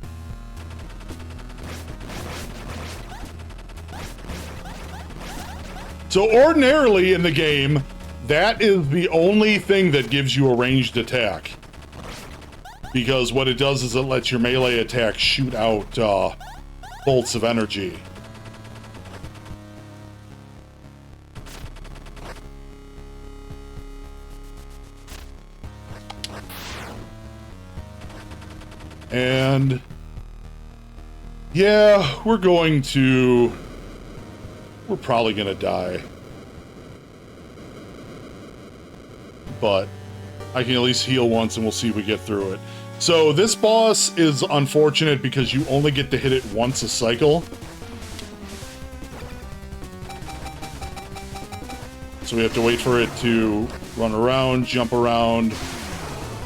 So ordinarily in the game, that is the only thing that gives you a ranged attack. Because what it does is it lets your melee attack shoot out bolts of energy. And yeah, we're probably gonna die. But I can at least heal once and we'll see if we get through it. So this boss is unfortunate because you only get to hit it once a cycle. So we have to wait for it to run around, jump around.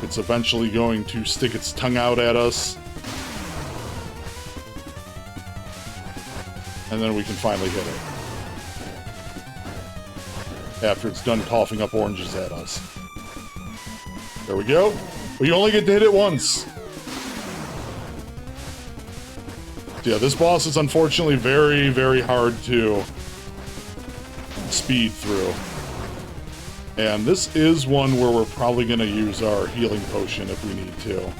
It's eventually going to stick its tongue out at us. And then we can finally hit it. After it's done coughing up oranges at us. There we go. But you only get to hit it once. Yeah, this boss is unfortunately very, very hard to speed through. And this is one where we're probably going to use our healing potion if we need to.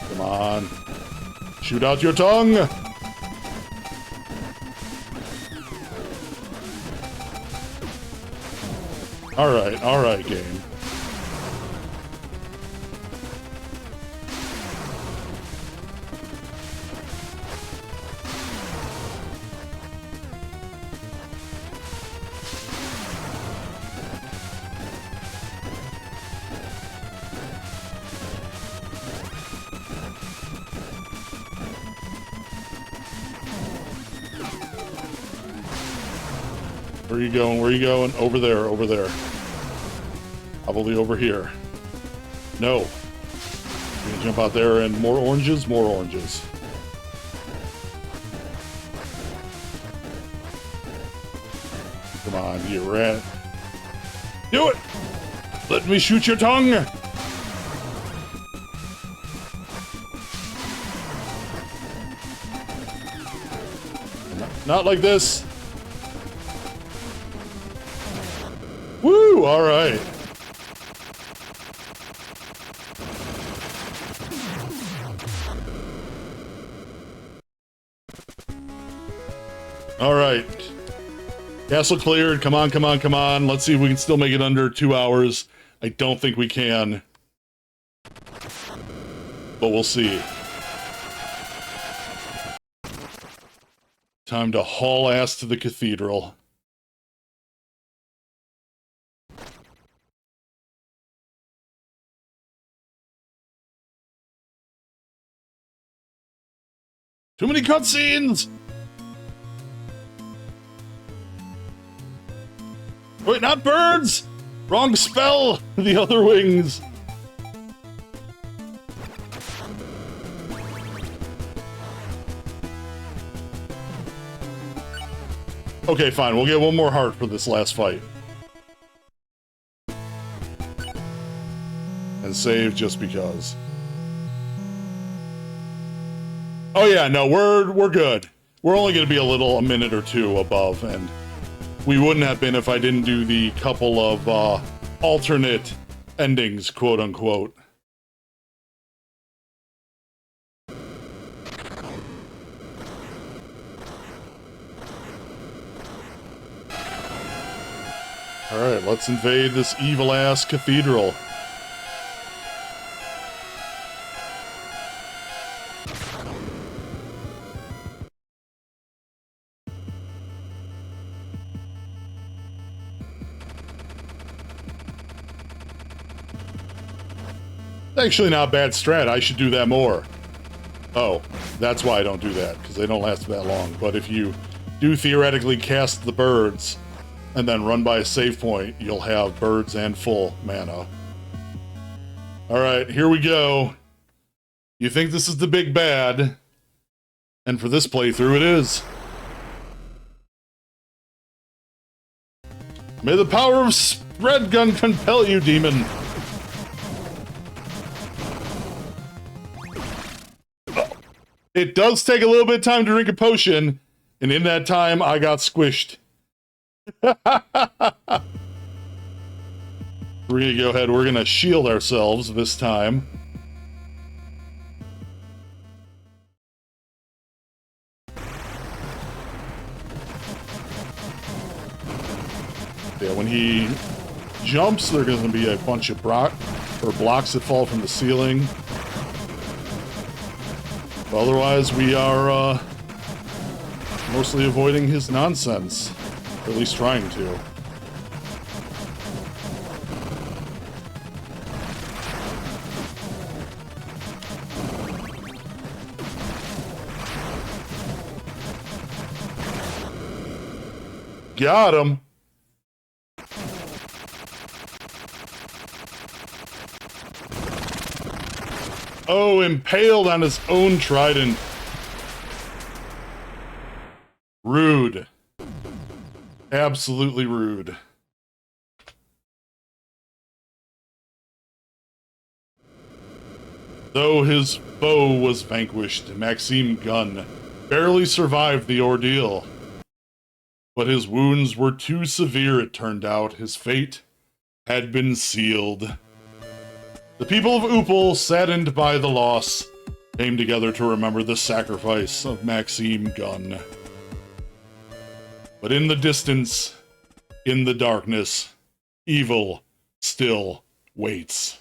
Come on. Shoot out your tongue! Alright, game. Where are you going? Where are you going? Over there, over there. Probably over here. No. You're gonna jump out there and more oranges? More oranges. Come on, you rat. Do it! Let me shoot your tongue! Not like this. Woo! All right. All right. Castle cleared. Come on, come on, come on. Let's see if we can still make it under 2 hours. I don't think we can. But we'll see. Time to haul ass to the cathedral. Too many cutscenes! Wait, not birds! Wrong spell! The other wings! Okay, fine. We'll get one more heart for this last fight. And save just because. Oh yeah, no, we're good. We're only gonna be a minute or two above, and we wouldn't have been if I didn't do the couple of alternate endings, quote unquote. Alright, let's invade this evil-ass cathedral. Actually not a bad strat, I should do that more. Oh, that's why I don't do that, because they don't last that long. But if you do theoretically cast the birds, and then run by a save point, you'll have birds and full mana. Alright, here we go. You think this is the big bad, and for this playthrough it is. May the power of spread gun compel you, demon! It does take a little bit of time to drink a potion, and in that time I got squished. We're gonna go ahead, we're gonna shield ourselves this time. Yeah, when he jumps, there are gonna be a bunch of blocks that fall from the ceiling. But otherwise, we are mostly avoiding his nonsense. Or at least trying to. Got him. Oh, impaled on his own trident. Rude. Absolutely rude. Though his foe was vanquished, Maxime Gunn barely survived the ordeal. But his wounds were too severe, it turned out. His fate had been sealed. The people of Oopal, saddened by the loss, came together to remember the sacrifice of Maxime Gunn. But in the distance, in the darkness, evil still waits.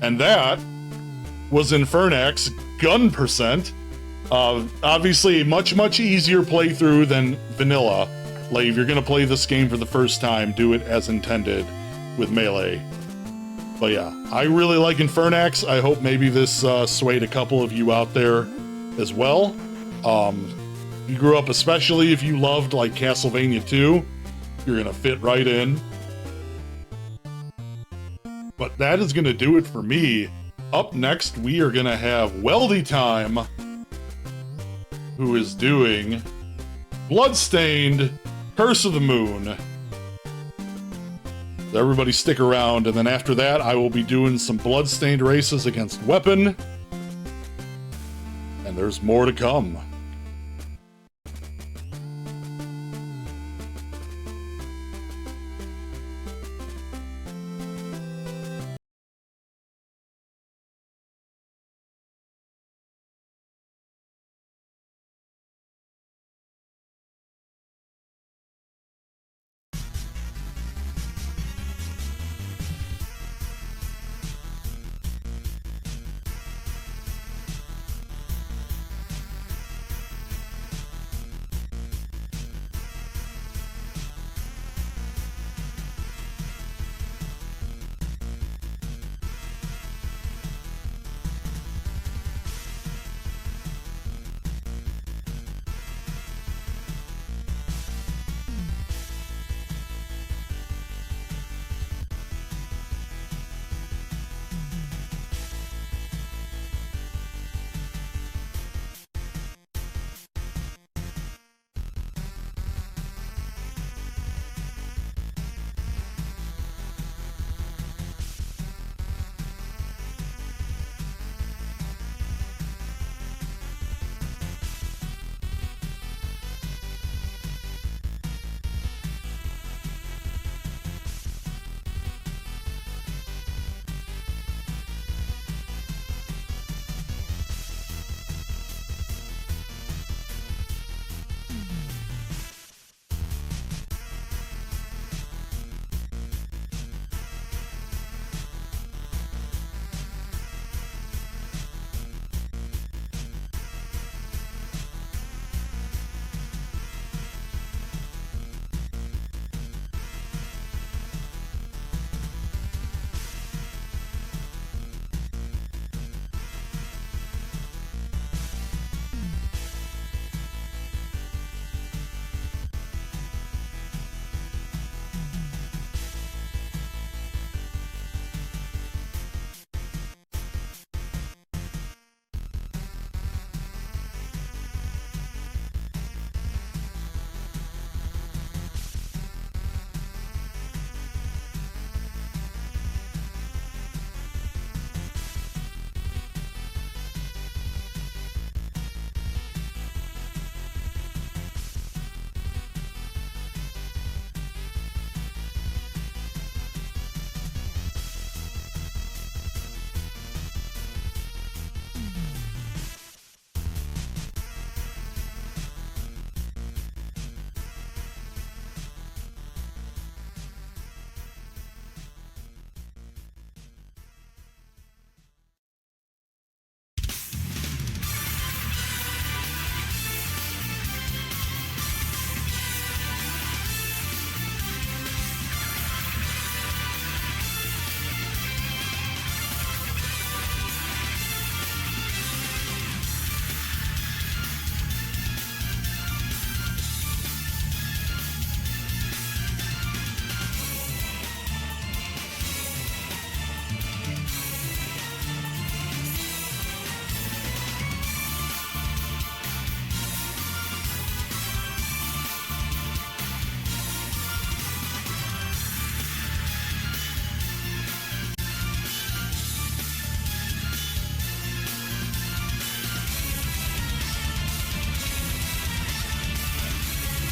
And that was Infernax Gun Percent. Obviously, a much easier playthrough than vanilla. Like, if you're gonna play this game for the first time, do it as intended with melee. But yeah, I really like Infernax. I hope maybe this swayed a couple of you out there as well. You grew up, especially if you loved like Castlevania 2, you're gonna fit right in. But that is gonna do it for me. Up next, we are gonna have Weldy Time, who is doing Bloodstained Curse of the Moon. So everybody stick around, and then after that, I will be doing some bloodstained races against Weapon. And there's more to come.